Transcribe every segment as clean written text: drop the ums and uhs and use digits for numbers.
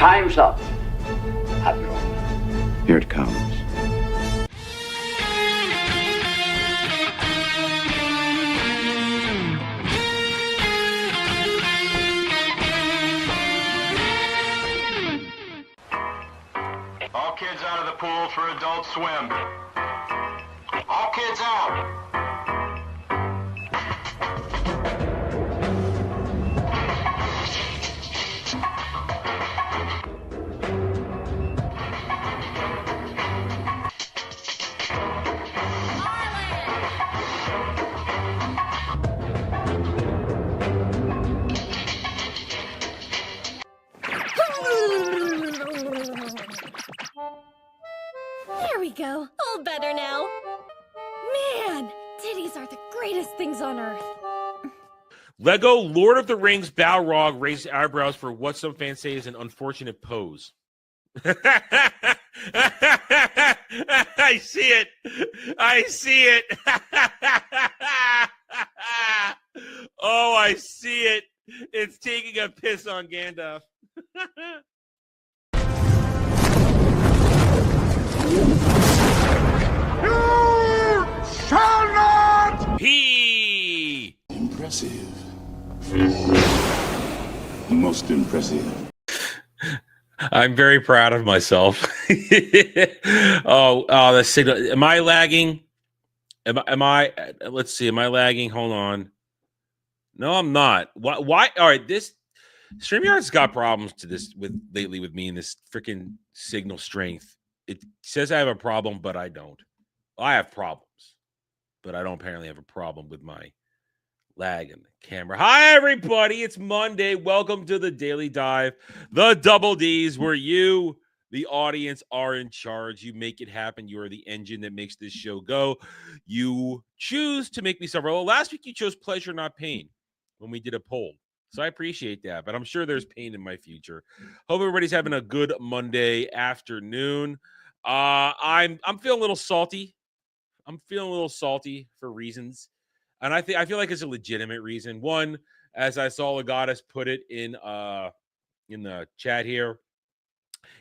Time's up, Admiral. Here it comes. All kids out of the pool for Adult Swim. All kids out. There we go. All better now. Man, titties are the greatest things on earth. Lego Lord of the Rings Balrog raised eyebrows for what some fans say is an unfortunate pose. I see it. I see it. Oh, I see it. It's taking a piss on Gandalf. You shall not! He. Impressive. Most impressive. I'm very proud of myself. The signal. Am I lagging? Am I? Let's see. Am I lagging? Hold on. No, I'm not. Why? All right. This StreamYard's got problems lately with me and this freaking signal strength. It says I have a problem, but I don't. I have problems, but I don't apparently have a problem with my lag in the camera. Hi, everybody. It's Monday. Welcome to the Daily Dive, the Double Ds, where you, the audience, are in charge. You make it happen. You are the engine that makes this show go. You choose to make me suffer. Well, last week you chose pleasure, not pain, when we did a poll. So I appreciate that, but I'm sure there's pain in my future. Hope everybody's having a good Monday afternoon. I'm feeling a little salty. I'm feeling a little salty for reasons. And I feel like it's a legitimate reason. One, as I saw Legatus put it in the chat here.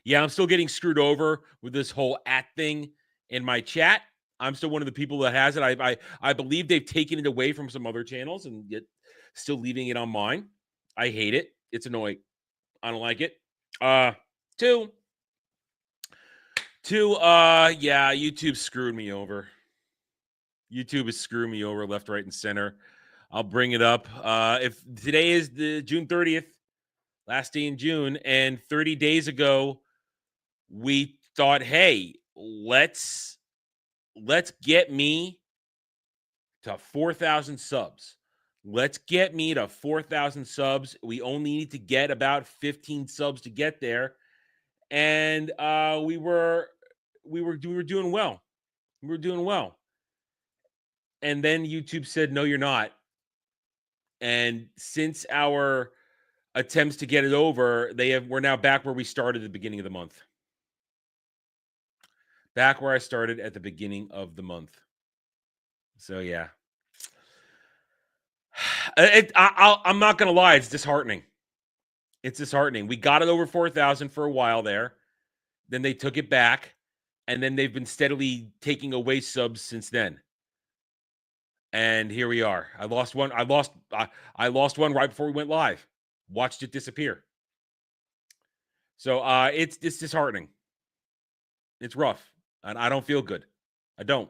Yeah, I'm still getting screwed over with this whole thing in my chat. I'm still one of the people that has it. I believe they've taken it away from some other channels and yet still leaving it on mine. I hate it. It's annoying. I don't like it. Two, yeah, YouTube screwed me over. YouTube is screwing me over left, right, and center. I'll bring it up. If today is the June 30th, last day in June, and 30 days ago, we thought, hey, let's get me to 4,000 subs. Let's get me to 4,000 subs. We only need to get about 15 subs to get there. And we were doing well. We were doing well. And then YouTube said, no, you're not. And since our attempts to get it over, we're now back where we started at the beginning of the month. Back where I started at the beginning of the month. So, yeah. I'm not going to lie. It's disheartening. It's disheartening. We got it over 4,000 for a while there. Then they took it back. And then they've been steadily taking away subs since then. And here we are. I lost one right before we went live. Watched it disappear. So it's disheartening. It's rough. And I don't feel good. I don't.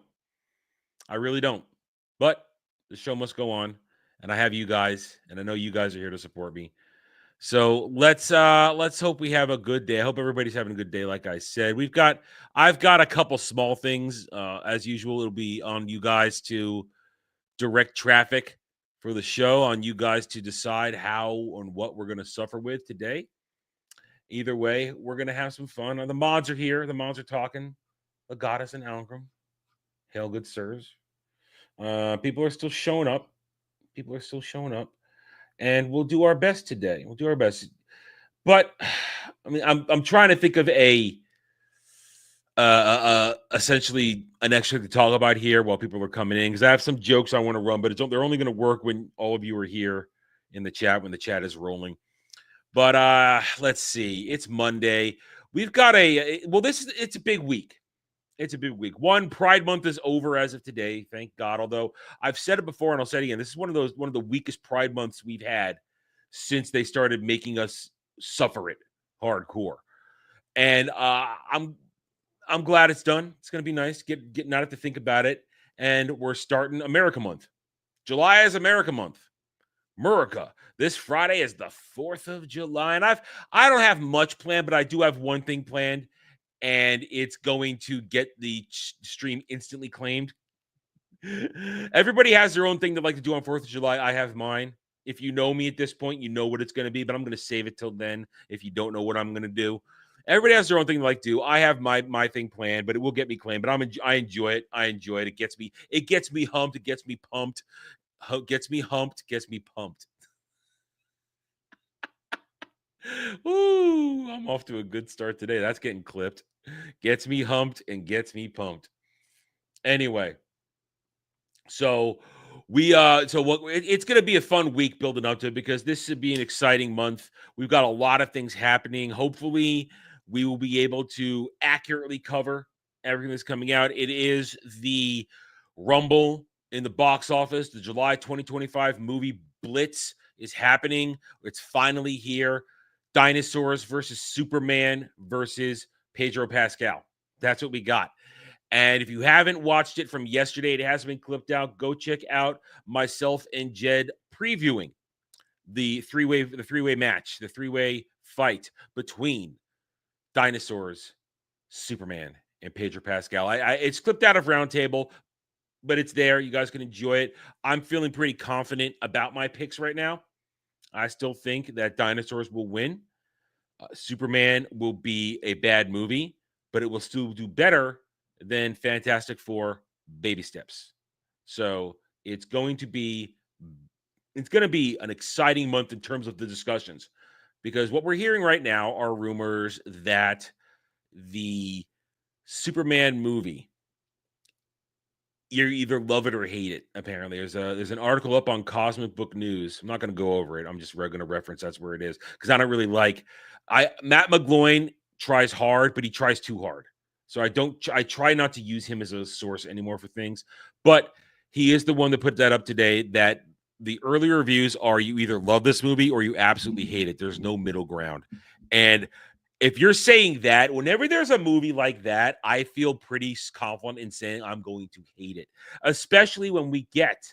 I really don't. But the show must go on. And I have you guys. And I know you guys are here to support me. So let's hope we have a good day. I hope everybody's having a good day. Like I said, I've got a couple small things. As usual, it'll be on you guys to direct traffic for the show, on you guys to decide how and what we're going to suffer with today. Either way, we're going to have some fun. The mods are here. The mods are talking. Legatus and Algram. Hail, good sirs. People are still showing up. And we'll do our best today. We'll do our best. But I mean, I'm trying to think of essentially an extra to talk about here while people are coming in, because I have some jokes I want to run, but they're only going to work when all of you are here in the chat, when the chat is rolling. But let's see. It's Monday. We've got it's a big week. It's a big week. One, Pride Month is over as of today, thank God. Although I've said it before and I'll say it again. This is one of the weakest Pride months we've had since they started making us suffer it hardcore. And I'm glad it's done. It's gonna be nice. Get not have to think about it. And we're starting America Month. July is America Month. America. This Friday is the 4th of July. And I don't have much planned, but I do have one thing planned. And it's going to get the stream instantly claimed. Everybody has their own thing they like to do on 4th of July. I have mine. If you know me at this point, you know what it's going to be, but I'm going to save it till then if you don't know what I'm going to do. Everybody has their own thing they like to do. I have my thing planned, but it will get me claimed. But I enjoy it. I enjoy it. It gets me humped. It gets me pumped. Gets me humped. Gets me pumped. Ooh, I'm off to a good start today. That's getting clipped. Gets me humped and gets me pumped. Anyway, so it's going to be a fun week building up to it because this should be an exciting month. We've got a lot of things happening. Hopefully, we will be able to accurately cover everything that's coming out. It is the Rumble in the box office. The July 2025 movie Blitz is happening. It's finally here. Dinosaurs versus Superman versus Pedro Pascal. That's what we got. And if you haven't watched it from yesterday, it hasn't been clipped out. Go check out myself and Jed previewing the three-way match, the three-way fight between Dinosaurs, Superman, and Pedro Pascal. It's clipped out of Roundtable, but it's there. You guys can enjoy it. I'm feeling pretty confident about my picks right now. I still think that Dinosaurs will win. Superman will be a bad movie, but it will still do better than Fantastic Four Baby Steps. So it's going to be an exciting month in terms of the discussions, because what we're hearing right now are rumors that the Superman movie, you either love it or hate it. Apparently, there's an article up on Cosmic Book News. I'm not going to go over it. I'm just going to reference that's where it is because I don't really like. Matt McGloin tries hard, but he tries too hard. So I try not to use him as a source anymore for things. But he is the one that put that up today. That the early reviews are you either love this movie or you absolutely hate it. There's no middle ground. And if you're saying that, whenever there's a movie like that, I feel pretty confident in saying I'm going to hate it, especially when we get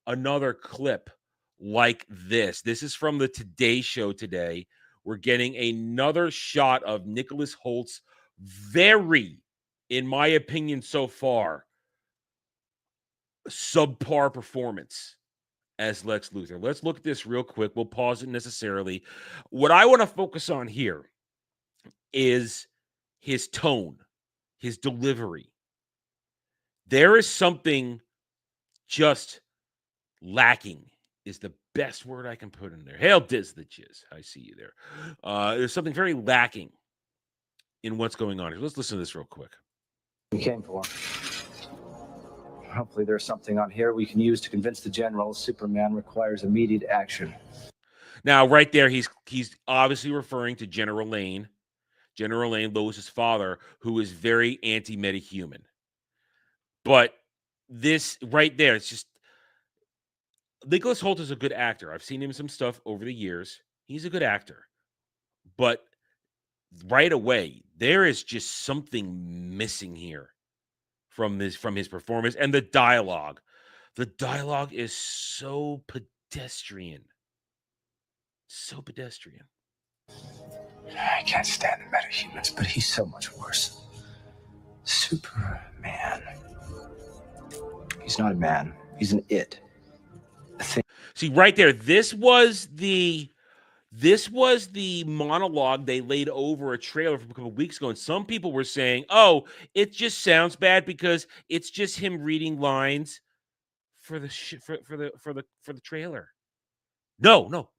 another clip like this. This is from the Today Show today. We're getting another shot of Nicholas Holt's very, in my opinion so far, subpar performance as Lex Luthor. Let's look at this real quick. We'll pause it necessarily. What I want to focus on here is his tone, his delivery. There is something just lacking, is the best word I can put in there. Hail Diz the Jizz. I see you there. There's something very lacking in what's going on here. Let's listen to this real quick. We came for. Hopefully there's something on here we can use to convince the generals Superman requires immediate action. Now, right there, he's obviously referring to General Lane. General Lane, Lois's father, who is very anti-metahuman. But this right there, it's just Nicholas Hoult is a good actor. I've seen him in some stuff over the years. He's a good actor. But right away, there is just something missing here from his performance and the dialogue. The dialogue is so pedestrian. So pedestrian. I can't stand the metahumans, but he's so much worse. Superman. He's not a man. He's an it. A thing. See, right there, this was the monologue they laid over a trailer from a couple of weeks ago, and some people were saying, "Oh, it just sounds bad because it's just him reading lines for the trailer." No.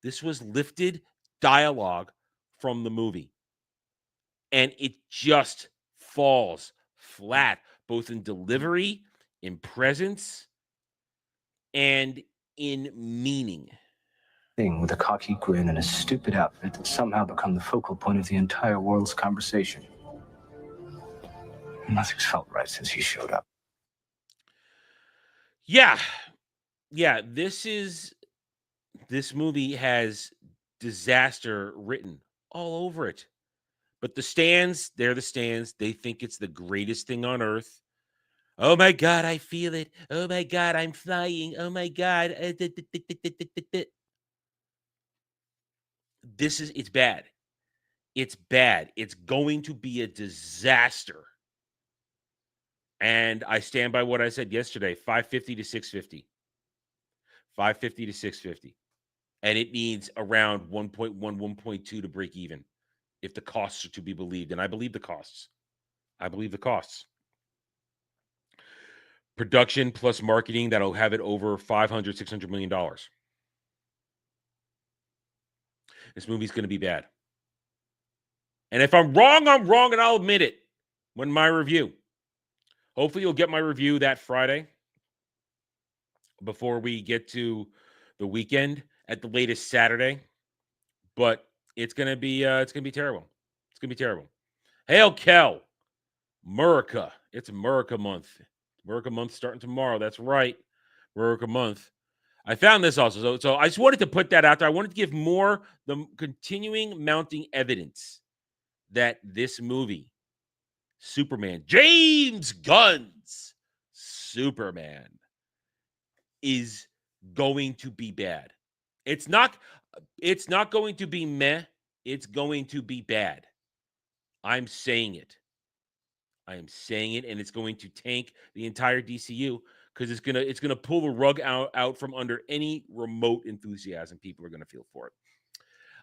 This was lifted dialogue from the movie, and it just falls flat, both in delivery, in presence, and in meaning. thing with a cocky grin and a stupid outfit that's somehow become the focal point of the entire world's conversation. Nothing's felt right since he showed up. Yeah. This movie has disaster written all over it. But the stands, they're the stands. They think it's the greatest thing on earth. Oh my God, I feel it. Oh my God, I'm flying. Oh my God. It's bad. It's bad. It's going to be a disaster. And I stand by what I said yesterday, 550 to 650. 550 to 650. And it needs around 1.1, 1.2 to break even if the costs are to be believed. And I believe the costs. Production plus marketing, that'll have it over $500, $600 million. This movie's going to be bad. And if I'm wrong, and I'll admit it when my review. Hopefully you'll get my review that Friday before we get to the weekend, at the latest Saturday. But it's going to be terrible. It's going to be terrible. Hail Kel. Murica. It's Murica month. Murica month starting tomorrow. That's right. Murica month. I found this also. So I just wanted to put that out there. I wanted to give the continuing mounting evidence that this movie, Superman, James Gunn's Superman, is going to be bad. It's not going to be meh. It's going to be bad. I'm saying it. And it's going to tank the entire DCU because it's gonna pull the rug out from under any remote enthusiasm people are gonna feel for it.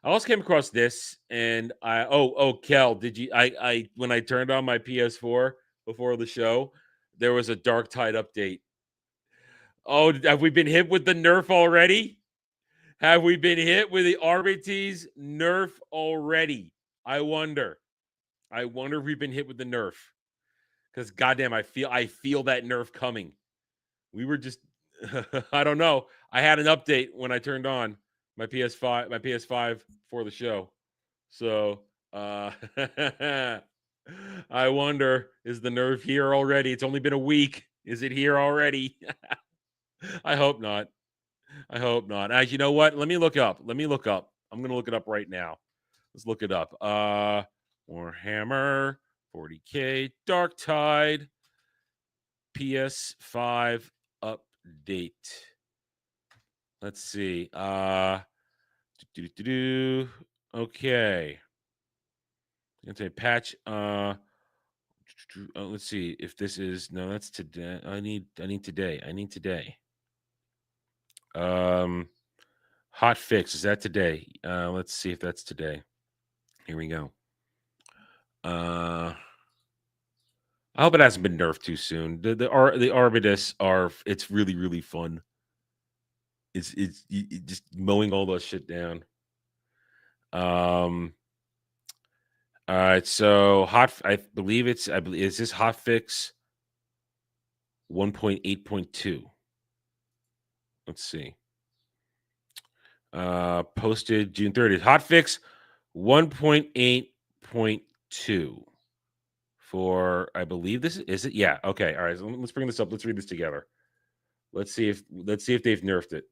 I also came across this, and Kel, did you? When I turned on my PS4 before the show, there was a Dark Tide update. Oh, have we been hit with the nerf already? Have we been hit with the Arbites nerf already? I wonder if we've been hit with the nerf. Because goddamn, I feel that nerf coming. We were just I don't know. I had an update when I turned on my PS5 for the show. So I wonder, is the nerf here already? It's only been a week. Is it here already? I hope not. As you know what? Let me look up. I'm gonna look it up right now. Let's look it up. Warhammer 40K Dark Tide PS5 update. Let's see. Okay. I'm gonna say patch. Let's see if this is that's today. I need today. Hot fix, is that today? Let's see if that's today. Here we go. I hope it hasn't been nerfed too soon. The Arbitus it's really, really fun. It's just mowing all that shit down. All right, so I believe is this hotfix 1.8.2. Let's see. Posted June 30th. Hotfix 1.8.2 for, I believe this is it. Yeah. Okay. All right. So let's bring this up. Let's read this together. Let's see if they've nerfed it.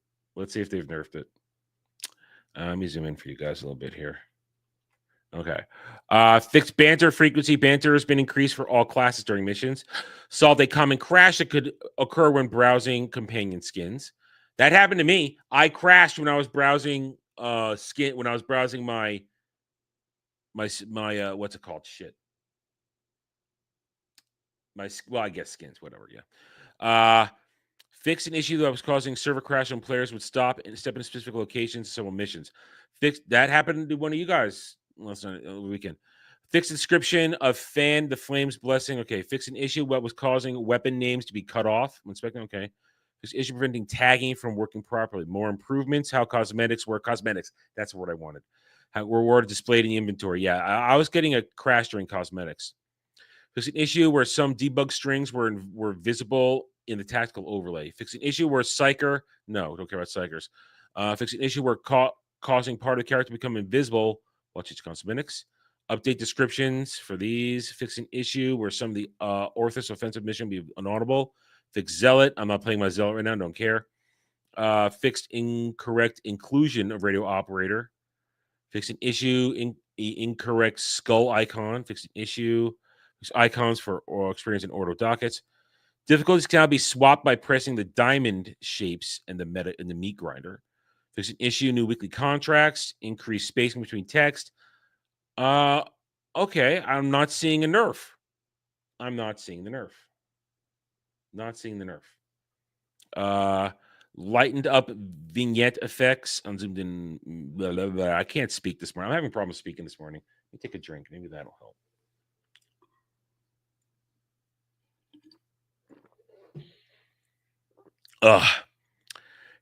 Let me zoom in for you guys a little bit here. Okay. Fixed banter frequency. Banter has been increased for all classes during missions. Solved a common crash that could occur when browsing companion skins. That happened to me. I crashed when I was browsing skin. When I was browsing my what's it called? Shit. I guess skins. Whatever. Yeah. Fixed an issue that was causing server crash when players would step in specific locations in several missions. Fixed that happened to one of you guys last night, weekend. Fixed description of Fan the Flames Blessing. Okay. Fixed an issue what was causing weapon names to be cut off when spectating. Okay. Fixed issue preventing tagging from working properly. More improvements. How cosmetics work. Cosmetics. That's what I wanted. How reward displayed in the inventory. Yeah. I was getting a crash during cosmetics. Fixed an issue where some debug strings were visible in the tactical overlay. Fix an issue where Psyker, no, don't care about Psychers. Fix an issue where causing part of the character to become invisible. Watch its cosmetics. Update descriptions for these. Fix an issue where some of the Orthos offensive mission be inaudible. Fix Zealot. I'm not playing my Zealot right now. Don't care. Fixed incorrect inclusion of radio operator. Fix an issue incorrect skull icon. Fix an issue. Fix icons for experience in ordo dockets. Difficulties can now be swapped by pressing the diamond shapes in the meat grinder. Fix an issue, new weekly contracts, increase spacing between text. Okay, I'm not seeing a nerf. I'm not seeing the nerf. Not seeing the nerf. Lightened up vignette effects. Unzoomed in. Blah, blah, blah. I can't speak this morning. I'm having problems speaking this morning. Let me take a drink. Maybe that'll help.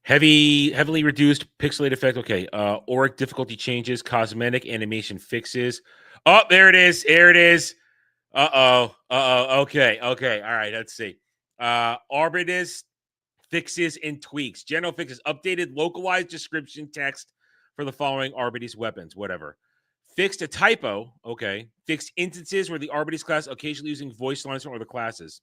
Heavily reduced pixelated effect. Okay. Auric difficulty changes, cosmetic animation fixes. Oh, there it is. There it is. Okay. All right. Let's see. Arbitus fixes and tweaks. General fixes. Updated localized description text for the following Arbitus weapons. Whatever. Fixed a typo. Okay. Fixed instances where the Arbitus class occasionally using voice lines from other classes.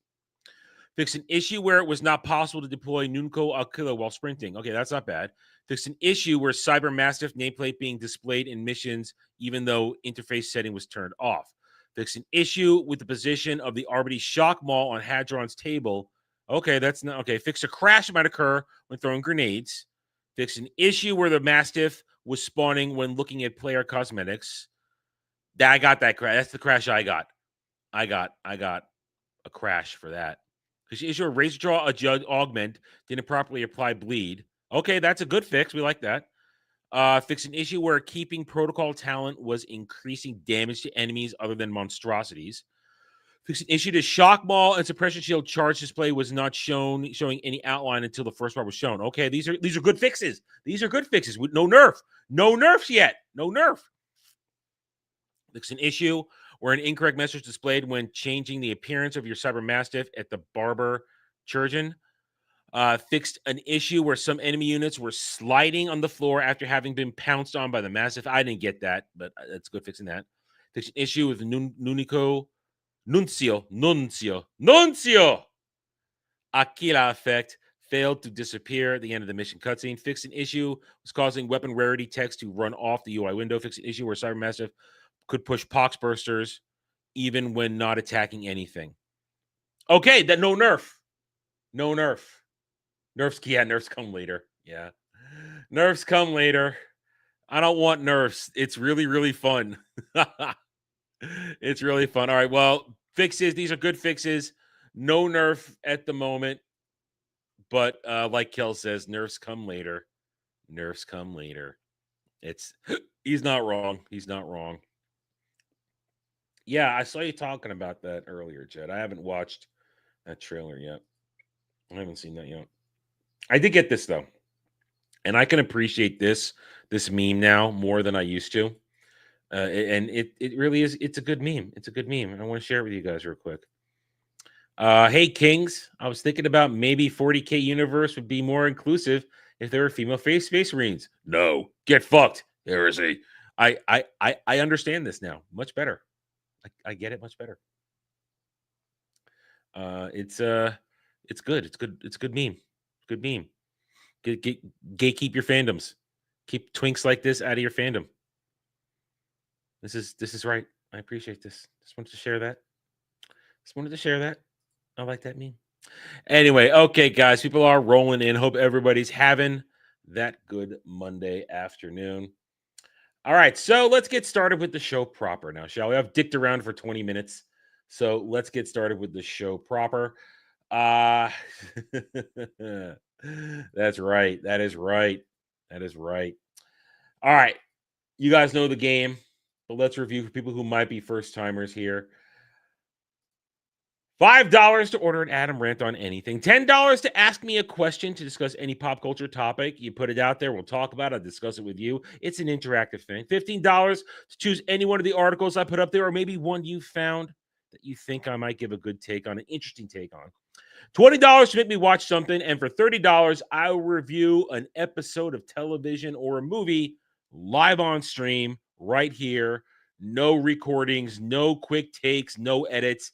Fix an issue where it was not possible to deploy Nunco Aquila while sprinting. Okay, that's not bad. Fix an issue where Cyber Mastiff nameplate being displayed in missions even though interface setting was turned off. Fix an issue with the position of the Arbites shock maul on Hadron's table. Okay, that's not okay. Fix a crash might occur when throwing grenades. Fix an issue where the Mastiff was spawning when looking at player cosmetics. I got that crash. That's the crash I got. I got a crash for that. Issue a razor draw augment, didn't properly apply bleed. Okay, that's a good fix. We like that. Fix an issue where keeping protocol talent was increasing damage to enemies other than monstrosities. Fix an issue to shock maul and suppression shield charge display was not showing any outline until the first part was shown. Okay, these are good fixes. These are good fixes with no nerf. No nerfs yet. No nerf. Fix an issue where an incorrect message displayed when changing the appearance of your Cyber Mastiff at the Barber Churgeon. Fixed an issue where some enemy units were sliding on the floor after having been pounced on by the Mastiff. I didn't get that, but that's good fixing that. Fixed an issue with Nuncio Aquila effect failed to disappear at the end of the mission cutscene. Fixed an issue was causing weapon rarity text to run off the UI window. Fixed an issue where Cyber Mastiff could push pox bursters even when not attacking anything. Okay, that no nerf. No nerf. Nerfs come later. Yeah. Nerfs come later. I don't want nerfs. It's really, really fun. It's really fun. All right, well, fixes. These are good fixes. No nerf at the moment. But like Kel says, nerfs come later. Nerfs come later. He's not wrong. He's not wrong. Yeah, I saw you talking about that earlier, Jed. I haven't watched that trailer yet. I haven't seen that yet. I did get this, though. And I can appreciate this meme now more than I used to. And it really is. It's a good meme. It's a good meme. And I want to share it with you guys real quick. Hey, Kings. I was thinking about maybe 40K Universe would be more inclusive if there were female Space Marines. No. Get fucked, heresy. I understand this now much better. I get it much better. It's good. It's good. It's a good meme. Good meme. Gatekeep your fandoms. Keep twinks like this out of your fandom. This is right. I appreciate this. Just wanted to share that. I like that meme. Anyway, okay, guys. People are rolling in. Hope everybody's having that good Monday afternoon. All right, so let's get started with the show proper now, shall we? I've dicked around for 20 minutes, so let's get started with the show proper. That's right. That is right. All right, you guys know the game, but let's review for people who might be first-timers here. $5 to order an Adam rant on anything. $10 to ask me a question to discuss any pop culture topic. You put it out there, we'll talk about it, I'll discuss it with you. It's an interactive thing. $15 to choose any one of the articles I put up there, or maybe one you found that you think I might give a good take on, an interesting take on. $20 to make me watch something, and for $30, I will review an episode of television or a movie live on stream right here. No recordings, no quick takes, no edits,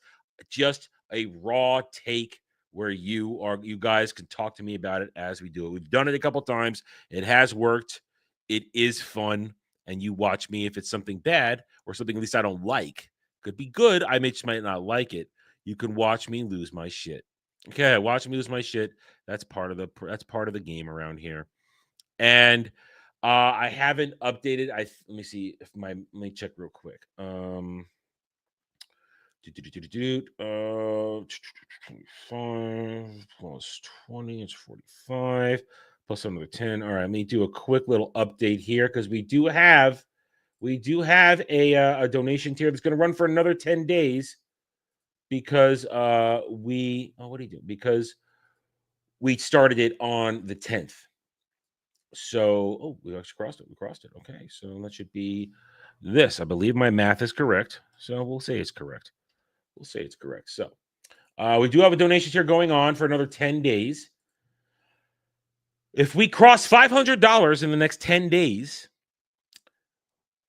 just a raw take where you guys can talk to me about it as we do it. We've done it a couple times. It has worked. It is fun, and you watch me if it's something bad or something at least I don't like. Could be good. I just might not like it. You can watch me lose my shit. Okay, watch me lose my shit. That's part of the game around here. And I haven't updated. Let me see if let me check real quick. 25 plus 20 is 45 plus another 10. All right, let me do a quick little update here because we do have a donation tier that's going to run for another 10 days because because we started it on the 10th. So, we actually crossed it. We crossed it. Okay, so that should be this. I believe my math is correct. So we'll say it's correct. So we do have a donation here going on for another 10 days. If we cross $500 in the next 10 days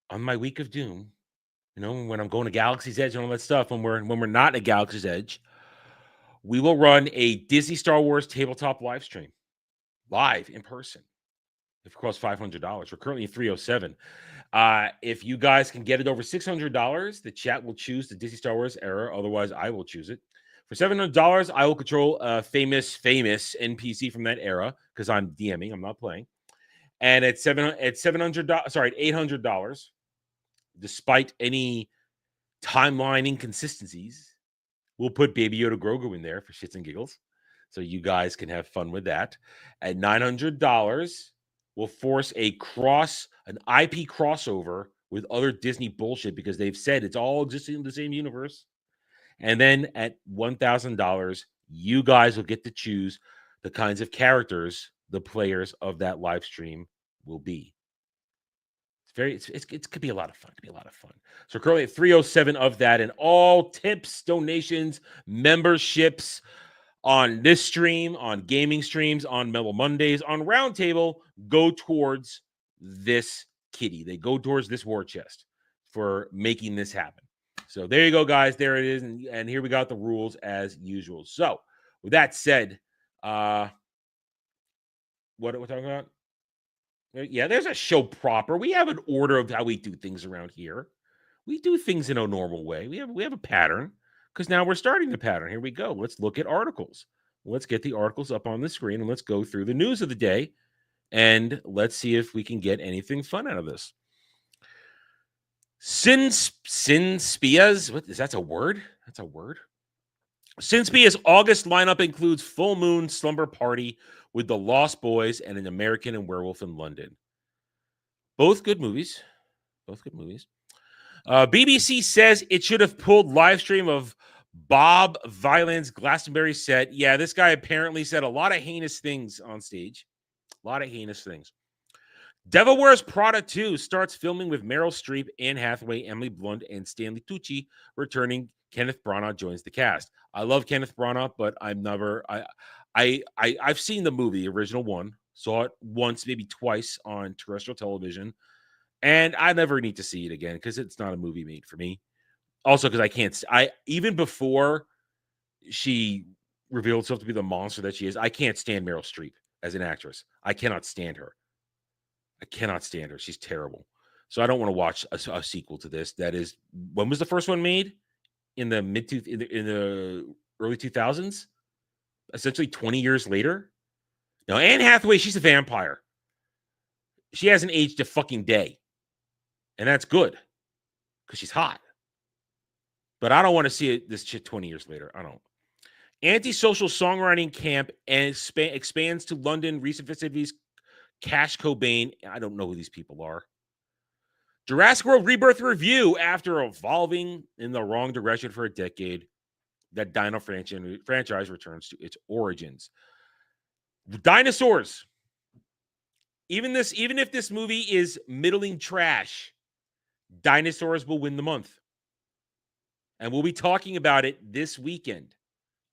on my week of doom, when I'm going to Galaxy's Edge and all that stuff, when we're not at Galaxy's Edge, we will run a Disney Star Wars tabletop live stream, live in person. If we cross $500, we're currently at 307. If you guys can get it over $600, the chat will choose the Disney Star Wars era. Otherwise, I will choose it. For $700, I will control a famous NPC from that era because I'm DMing. I'm not playing. And at $800, despite any timeline inconsistencies, we'll put Baby Yoda Grogu in there for shits and giggles, so you guys can have fun with that. At $900, we'll force an IP crossover with other Disney bullshit because they've said it's all existing in the same universe. And then at $1,000, you guys will get to choose the kinds of characters the players of that live stream will be. It could be a lot of fun. So we're currently at 307 of that, and all tips, donations, memberships on this stream, on gaming streams, on Mellow Mondays, on Roundtable, go towards this kitty. They go towards this war chest for making this happen. So there you go, guys. There it is. And here we got the rules as usual. So with that said, what are we talking about? Yeah, there's a show proper. We have an order of how we do things around here. We do things in a normal way. We have a pattern because now we're starting the pattern. Here we go. Let's look at articles. Let's get the articles up on the screen and let's go through the news of the day and let's see if we can get anything fun out of this. Sinspia's, what is that? A word? That's a word. Sinspia's August lineup includes Full Moon Slumber Party with The Lost Boys and An American and Werewolf in London. Both good movies. BBC says it should have pulled live stream of Bob Vyland's Glastonbury set. Yeah, this guy apparently said a lot of heinous things on stage. Devil Wears Prada 2 starts filming with Meryl Streep, Anne Hathaway, Emily Blunt, and Stanley Tucci returning. Kenneth Branagh joins the cast. I love Kenneth Branagh, but I've seen the movie, the original one. Saw it once, maybe twice on terrestrial television. And I never need to see it again because it's not a movie made for me. Also, because even before she revealed herself to be the monster that she is, I can't stand Meryl Streep as an actress. I cannot stand her. She's terrible. So I don't want to watch a sequel to this. That is, when was the first one made? In the early 2000s? Essentially 20 years later. Now, Anne Hathaway, she's a vampire. She hasn't aged a fucking day. And that's good. Because she's hot. But I don't want to see this shit 20 years later. I don't. Antisocial songwriting camp expands to London. Recent festivities. Cash Cobain. I don't know who these people are. Jurassic World Rebirth review. After evolving in the wrong direction for a decade, that Dino franchise returns to its origins. Dinosaurs. Even if this movie is middling trash, dinosaurs will win the month. And we'll be talking about it this weekend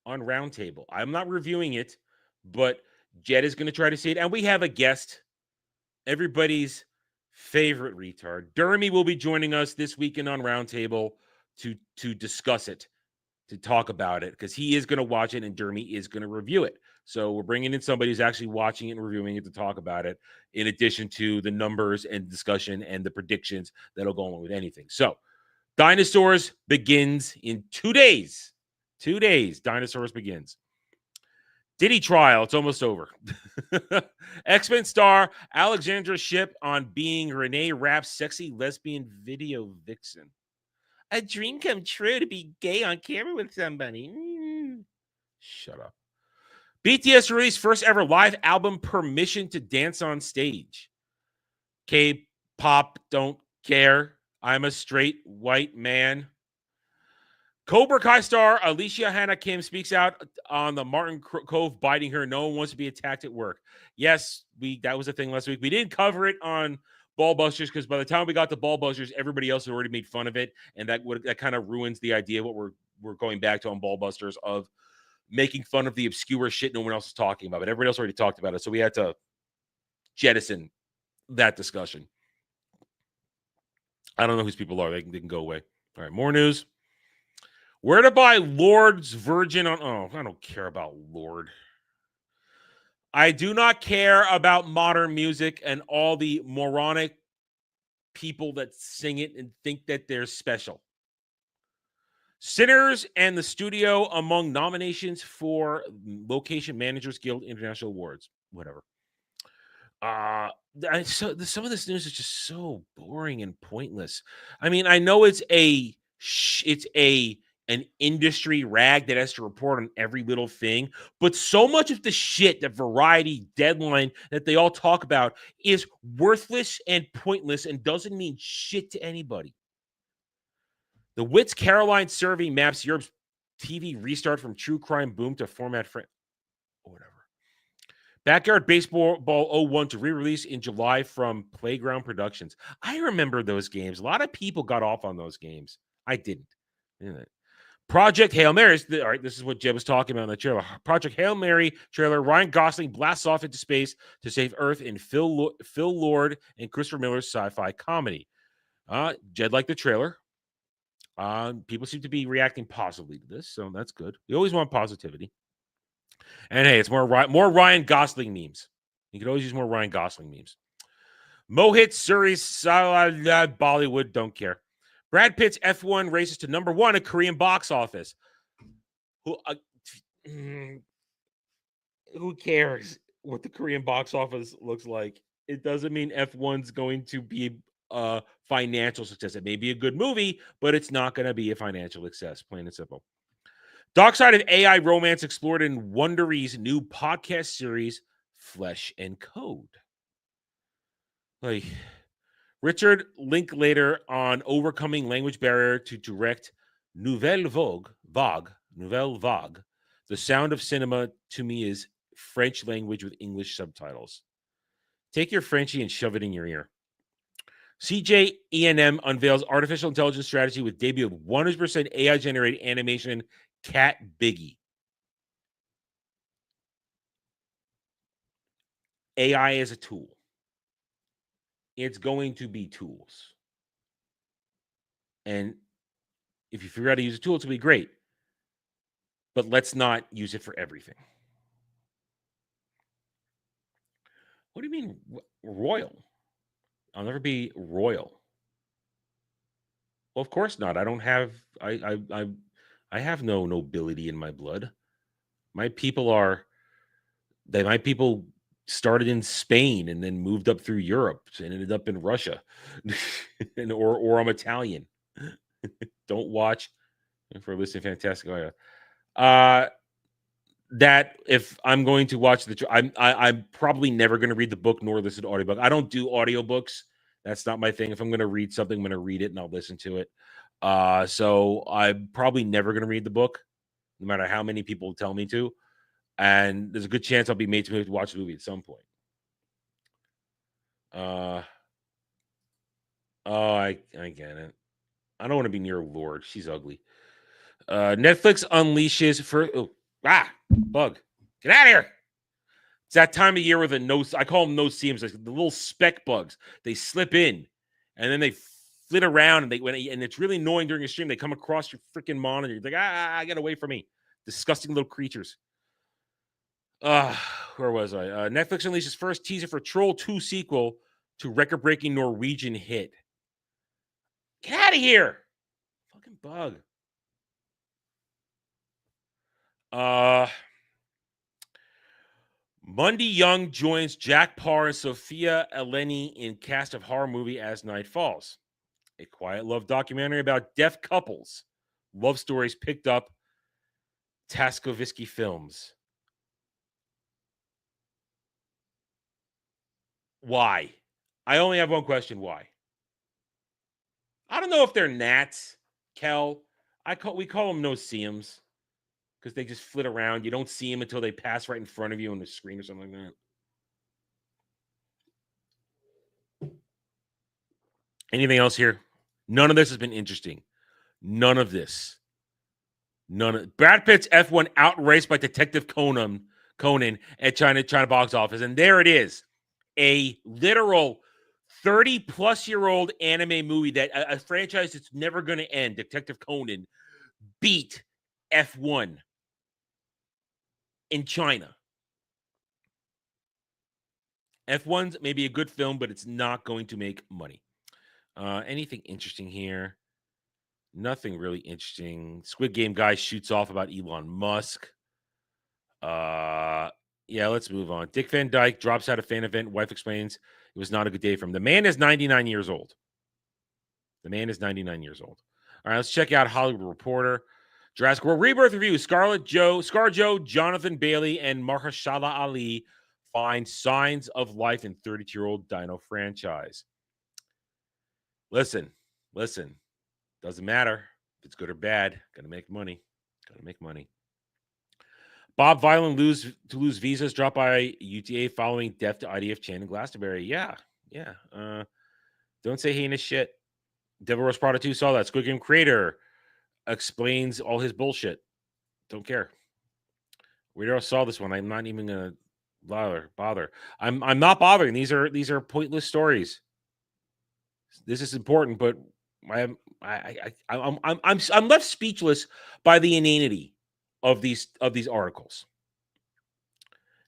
on Roundtable. I'm not reviewing it, but Jed is going to try to see it. And we have a guest, everybody's favorite retard. Dermy will be joining us this weekend on Roundtable to discuss it, to talk about it, because he is going to watch it and Dermy is going to review it. So we're bringing in somebody who's actually watching it and reviewing it to talk about it, in addition to the numbers and discussion and the predictions that'll go along with anything. So Dinosaurs begins in 2 days. 2 days, Dinosaurs begins. Diddy trial, it's almost over. X-Men star Alexandra Shipp on being Renee Rapp's sexy lesbian video vixen. A dream come true to be gay on camera with somebody. Shut up. BTS released first ever live album, Permission to Dance on Stage. K-pop don't care. I'm a straight white man. Cobra Kai star Alicia Hannah Kim speaks out on the Martin Cove biting her. No one wants to be attacked at work. Yes, that was a thing last week. We didn't cover it on Ballbusters because by the time we got to Ballbusters, everybody else had already made fun of it, and that kind of ruins the idea of what we're going back to on Ballbusters of making fun of the obscure shit no one else is talking about. But everybody else already talked about it, so we had to jettison that discussion. I don't know whose people are. They can go away. All right, more news. Where to buy Lord's Virgin on... Oh, I don't care about Lord. I do not care about modern music and all the moronic people that sing it and think that they're special. Sinners and the Studio among nominations for Location Managers Guild International Awards. Whatever. Some of this news is just so boring and pointless. I mean, I know it's an industry rag that has to report on every little thing, but so much of the shit that Variety, Deadline, that they all talk about is worthless and pointless and doesn't mean shit to anybody. The Wits Caroline survey maps Europe's TV restart from true crime boom to format whatever. Backyard Baseball 01 to re-release in July from Playground Productions. I remember those games. A lot of people got off on those games. I didn't. Project Hail Mary. All right, this is what Jeb was talking about in the trailer. Project Hail Mary trailer. Ryan Gosling blasts off into space to save Earth in Phil Lord and Christopher Miller's sci-fi comedy. Jed liked the trailer. People seem to be reacting positively to this, so that's good. We always want positivity. And hey, it's more Ryan Gosling memes. You can always use more Ryan Gosling memes. Mohit Suri Bollywood, don't care. Brad Pitt's F1 races to number 1 at Korean box office. Who cares what the Korean box office looks like? It doesn't mean F1's going to be a financial success. It may be a good movie, but it's not going to be a financial success, plain and simple. Dark Side of AI romance explored in Wondery's new podcast series, Flesh and Code. Like, Richard Linklater on overcoming language barrier to direct Nouvelle Vague. The sound of cinema to me is French language with English subtitles. Take your Frenchie and shove it in your ear. CJ E&M unveils artificial intelligence strategy with debut of 100% AI-generated animation Cat Biggie. AI is a tool. It's going to be tools. And if you figure out how to use a tool, it's going to be great. But let's not use it for everything. What do you mean royal? I'll never be royal. Well, of course not. I don't have I have no nobility in my blood. My people started in Spain and then moved up through Europe and ended up in Russia. or I'm Italian. Don't watch for listening. Fantastic. That if I'm going to watch I'm probably never going to read the book nor listen to audiobook. I don't do audiobooks. That's not my thing. If I'm going to read something, I'm going to read it and I'll listen to it. So I'm probably never going to read the book, no matter how many people tell me to. And there's a good chance I'll be made to watch the movie at some point. I get it. I don't want to be near Lord. She's ugly. Netflix unleashes Bug. Get out of here. It's that time of year where I call them no seams, like the little speck bugs. They slip in and then they flit around and and it's really annoying during a stream. They come across your freaking monitor. You're like, get away from me. Disgusting little creatures. Where was I? Netflix unleashes first teaser for Troll 2 sequel to record-breaking Norwegian hit. Get out of here. Fucking bug. Mundy Young joins Jack Parr and Sophia Eleni in cast of horror movie As Night Falls. A quiet love documentary about deaf couples. Love stories picked up Taskovsky Films. Why? I only have one question. Why? I don't know if they're gnats, Kel. We call them no-see-ums because they just flit around. You don't see them until they pass right in front of you on the screen or something like that. Anything else here? None of this has been interesting. None of this. Brad Pitt's F1 outraced by Detective Conan at China box office, and there it is, a literal 30-plus-year-old anime movie that a franchise that's never going to end, Detective Conan, beat F1 in China. F1's maybe a good film, but it's not going to make money. Anything interesting here? Nothing really interesting. Squid Game guy shoots off about Elon Musk. Yeah, let's move on. Dick Van Dyke drops out of fan event. Wife explains it was not a good day for him. The man is 99 years old. All right, let's check out Hollywood Reporter. Jurassic World Rebirth review. ScarJo, Jonathan Bailey, and Mahershala Ali find signs of life in 32-year-old Dino franchise. Listen. Doesn't matter if it's good or bad. Gotta make money. Bob Vyland lose visas dropped by UTA following death to IDF Chan and Glastonbury. Yeah. Don't say heinous shit. Devil Roast Prada 2 saw that. Squid Game creator explains all his bullshit. Don't care. Weirdo saw this one. I'm not even gonna bother. I'm not bothering. These are pointless stories. This is important, but I'm left speechless by the inanity of these articles.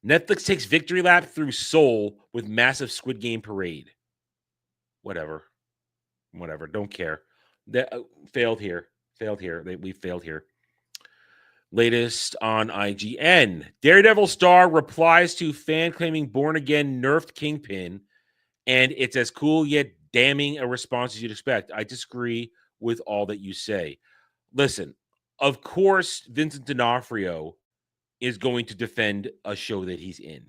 Netflix takes victory lap through Seoul with massive Squid Game parade. Whatever. Don't care. That failed here. We failed here. Latest on IGN. Daredevil star replies to fan claiming Born Again nerfed Kingpin, and it's as cool yet damning a response as you'd expect. I disagree with all that you say. Listen, of course, Vincent D'Onofrio is going to defend a show that he's in.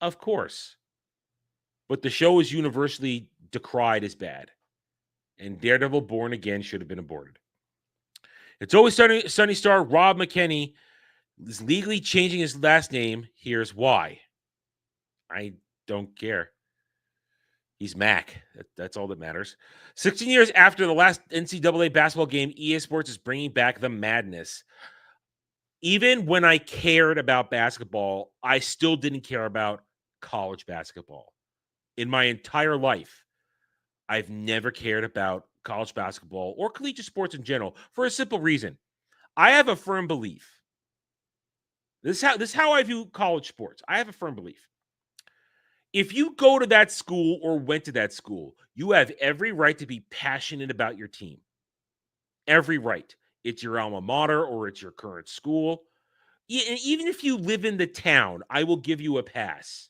Of course. But the show is universally decried as bad. And Daredevil Born Again should have been aborted. It's Always Sunny star Rob McKinney is legally changing his last name. Here's why. I don't care. He's Mac. That's all that matters. 16 years after the last NCAA basketball game, EA Sports is bringing back the madness. Even when I cared about basketball, I still didn't care about college basketball. In my entire life, I've never cared about college basketball or collegiate sports in general for a simple reason. I have a firm belief. This is how I view college sports. I have a firm belief. If you go to that school or went to that school, you have every right to be passionate about your team. Every right. It's your alma mater or it's your current school. And even if you live in the town, I will give you a pass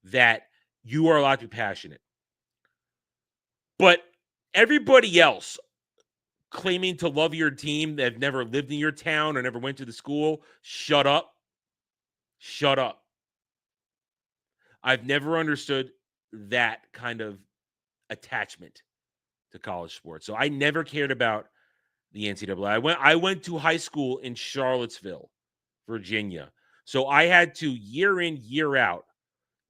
that you are allowed to be passionate. But everybody else claiming to love your team that have never lived in your town or never went to the school, shut up. Shut up. I've never understood that kind of attachment to college sports. So I never cared about the NCAA. I went to high school in Charlottesville, Virginia. So I had to, year in, year out,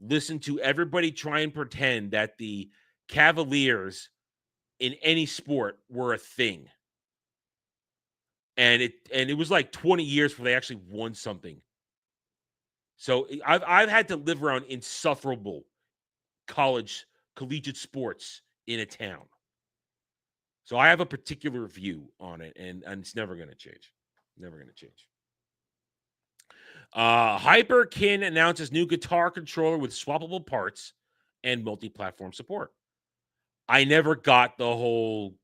listen to everybody try and pretend that the Cavaliers in any sport were a thing. and it was like 20 years before they actually won something. So I've had to live around insufferable collegiate sports in a town. So I have a particular view on it, and it's never going to change. Never going to change. Hyperkin announces new guitar controller with swappable parts and multi-platform support. I never got the whole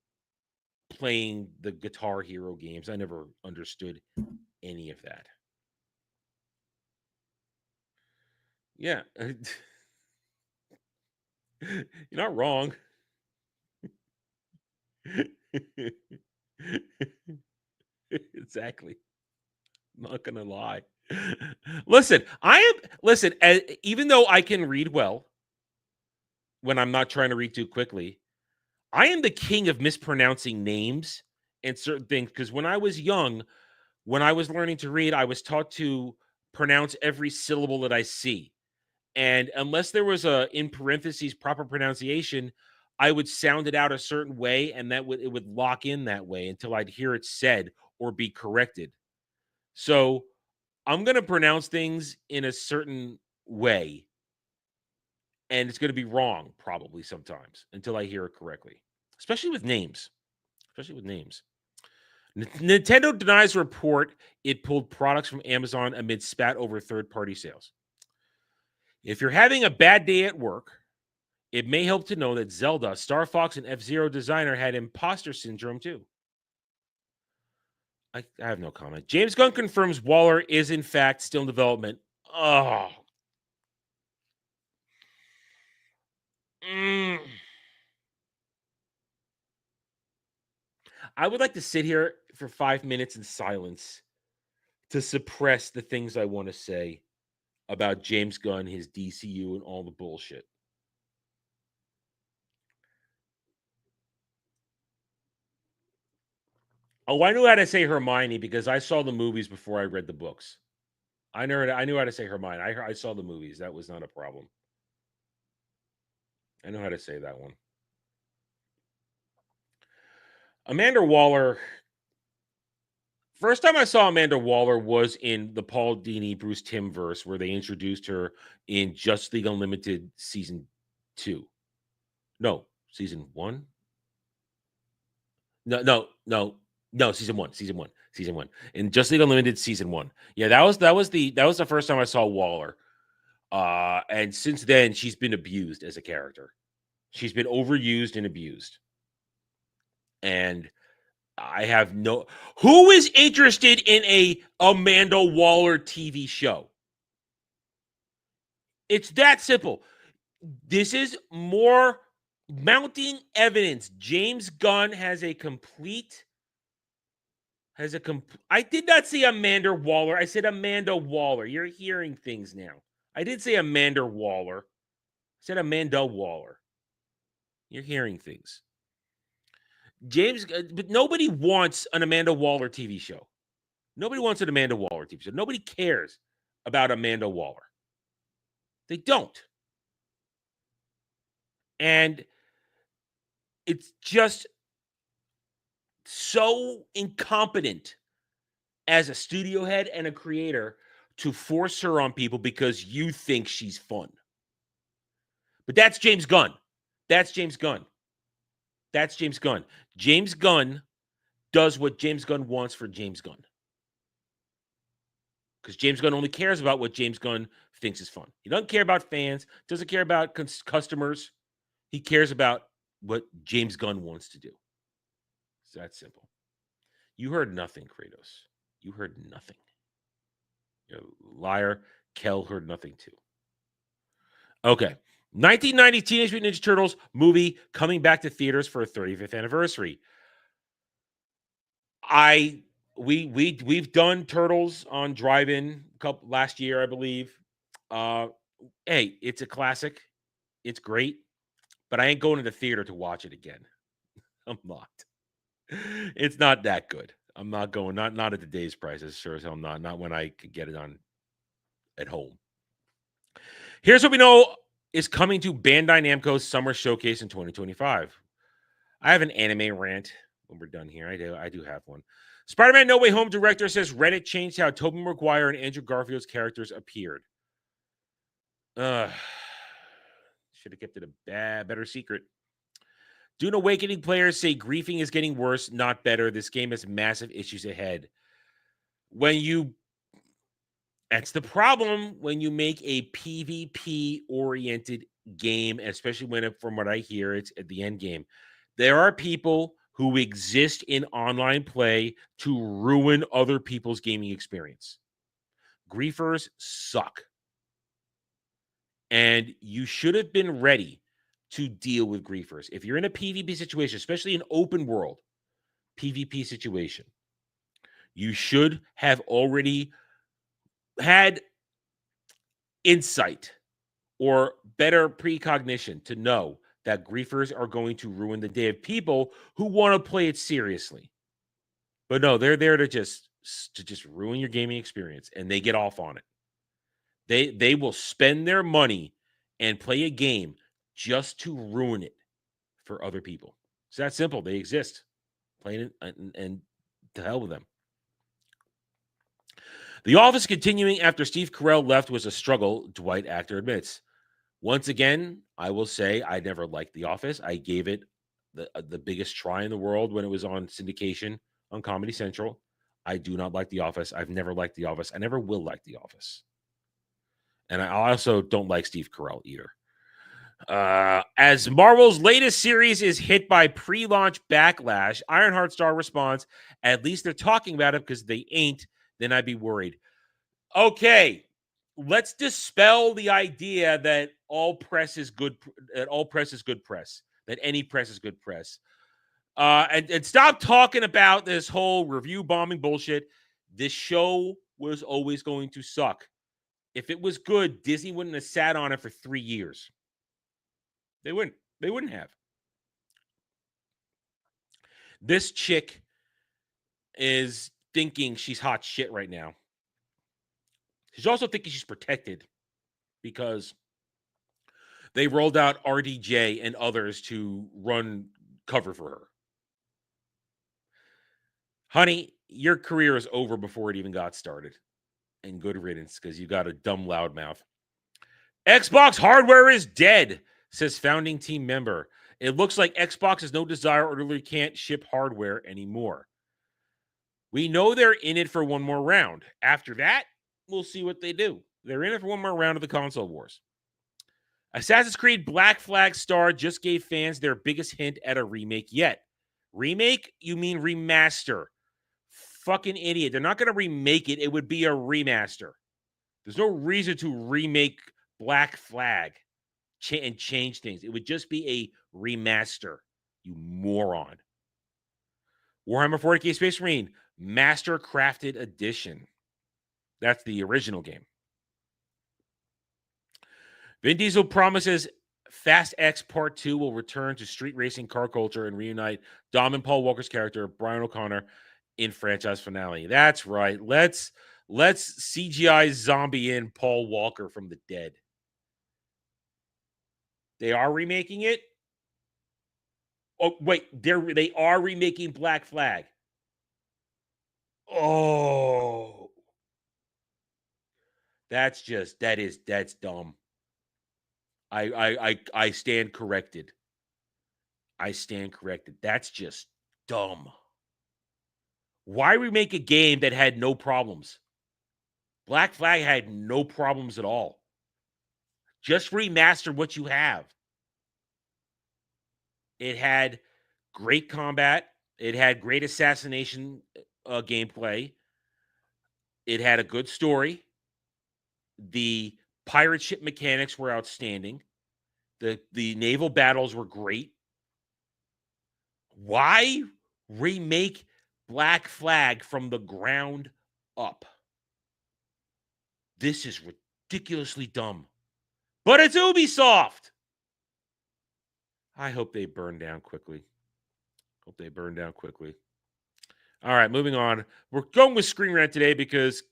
playing the Guitar Hero games. I never understood any of that. Yeah. You're not wrong. Exactly. Not gonna lie. Listen, even though I can read well when I'm not trying to read too quickly, I am the king of mispronouncing names and certain things. Because when I was young, when I was learning to read, I was taught to pronounce every syllable that I see. And unless there was a, in parentheses, proper pronunciation, I would sound it out a certain way, and it would lock in that way until I'd hear it said or be corrected. So I'm going to pronounce things in a certain way, and it's going to be wrong probably sometimes until I hear it correctly, especially with names. Nintendo denies report it pulled products from Amazon amid spat over third-party sales. If you're having a bad day at work, it may help to know that Zelda, Star Fox, and F-Zero designer had imposter syndrome too. I have no comment. James Gunn confirms Waller is in fact still in development. Oh. I would like to sit here for 5 minutes in silence to suppress the things I want to say about James Gunn, his DCU, and all the bullshit. Oh, I knew how to say Hermione because I saw the movies before I read the books. I knew how to say Hermione. I saw the movies. That was not a problem. I know how to say that one. Amanda Waller. First time I saw Amanda Waller was in the Paul Dini Bruce Timm verse, where they introduced her in Justice League Unlimited season 2. No, season 1. No, season one. In Justice League Unlimited season 1. Yeah, that was the first time I saw Waller. And since then, she's been abused as a character. She's been overused and abused. And I have no... Who is interested in a Amanda Waller TV show? It's that simple. This is more mounting evidence. James Gunn has a complete... I did not say Amanda Waller. I said Amanda Waller. You're hearing things now. I did say Amanda Waller. I said Amanda Waller. You're hearing things. But nobody wants an Amanda Waller TV show. Nobody wants an Amanda Waller TV show. Nobody cares about Amanda Waller. They don't. And it's just so incompetent as a studio head and a creator to force her on people because you think she's fun. But that's James Gunn. James Gunn does what James Gunn wants for James Gunn. Because James Gunn only cares about what James Gunn thinks is fun. He doesn't care about fans, doesn't care about customers. He cares about what James Gunn wants to do. It's that simple. You heard nothing, Kratos. You heard nothing. You're a liar. Kel heard nothing too. Okay. 1990 Teenage Mutant Ninja Turtles movie coming back to theaters for a 35th anniversary. We've done Turtles on drive-in last year, I believe. Hey, it's a classic. It's great, but I ain't going to the theater to watch it again. I'm not. It's not that good. I'm not going. Not at today's prices. Sure as hell not. Not when I could get it on at home. Here's what we know is coming to Bandai Namco's Summer Showcase in 2025. I have an anime rant when we're done here. I do have one. Spider-Man No Way Home director says Reddit changed how Tobey Maguire and Andrew Garfield's characters appeared. Should have kept it a better secret. Dune Awakening players say griefing is getting worse, not better. This game has massive issues ahead. That's the problem when you make a PvP-oriented game, especially from what I hear, it's at the end game. There are people who exist in online play to ruin other people's gaming experience. Griefers suck. And you should have been ready to deal with griefers. If you're in a PvP situation, especially an open world PvP situation, you should have already had insight or better precognition to know that griefers are going to ruin the day of people who want to play it seriously. But no, they're there to just ruin your gaming experience, and they get off on it. They will spend their money and play a game just to ruin it for other people. It's that simple. They exist. Plain and to hell with them. The Office continuing after Steve Carell left was a struggle, Dwight actor admits. Once again, I will say I never liked The Office. I gave it the biggest try in the world when it was on syndication on Comedy Central. I do not like The Office. I've never liked The Office. I never will like The Office. And I also don't like Steve Carell either. As Marvel's latest series is hit by pre-launch backlash, Ironheart Star responds, at least they're talking about it, because they ain't, then I'd be worried. Okay, let's dispel the idea that all press is good, that all press is good press, that any press is good press. And stop talking about this whole review bombing bullshit. This show was always going to suck. If it was good, Disney wouldn't have sat on it for 3 years. They wouldn't. They wouldn't have. This chick is thinking she's hot shit right now. She's also thinking she's protected because they rolled out RDJ and others to run cover for her. Honey, your career is over before it even got started. And good riddance, because you got a dumb loudmouth. Xbox hardware is dead, says founding team member. It looks like Xbox has no desire or literally can't ship hardware anymore. We know they're in it for one more round. After that, we'll see what they do. They're in it for one more round of the console wars. Assassin's Creed Black Flag Star just gave fans their biggest hint at a remake yet. Remake? You mean remaster. Fucking idiot. They're not going to remake it. It would be a remaster. There's no reason to remake Black Flag and change things. It would just be a remaster, you moron. Warhammer 40K Space Marine Master Crafted Edition. That's the original game. Vin Diesel promises Fast X Part 2 will return to street racing car culture and reunite Dom and Paul Walker's character, Brian O'Connor, in franchise finale. That's right. Let's CGI zombie in Paul Walker from the dead. They are remaking it. Oh, wait, they are remaking Black Flag. Oh. That's dumb. I stand corrected. I stand corrected. That's just dumb. Why remake a game that had no problems? Black Flag had no problems at all. Just remaster what you have. It had great combat. It had great assassination gameplay. It had a good story. The pirate ship mechanics were outstanding. The naval battles were great. Why remake Black Flag from the ground up? This is ridiculously dumb. But it's Ubisoft. I hope they burn down quickly. All right, moving on. We're going with Screen Rant today because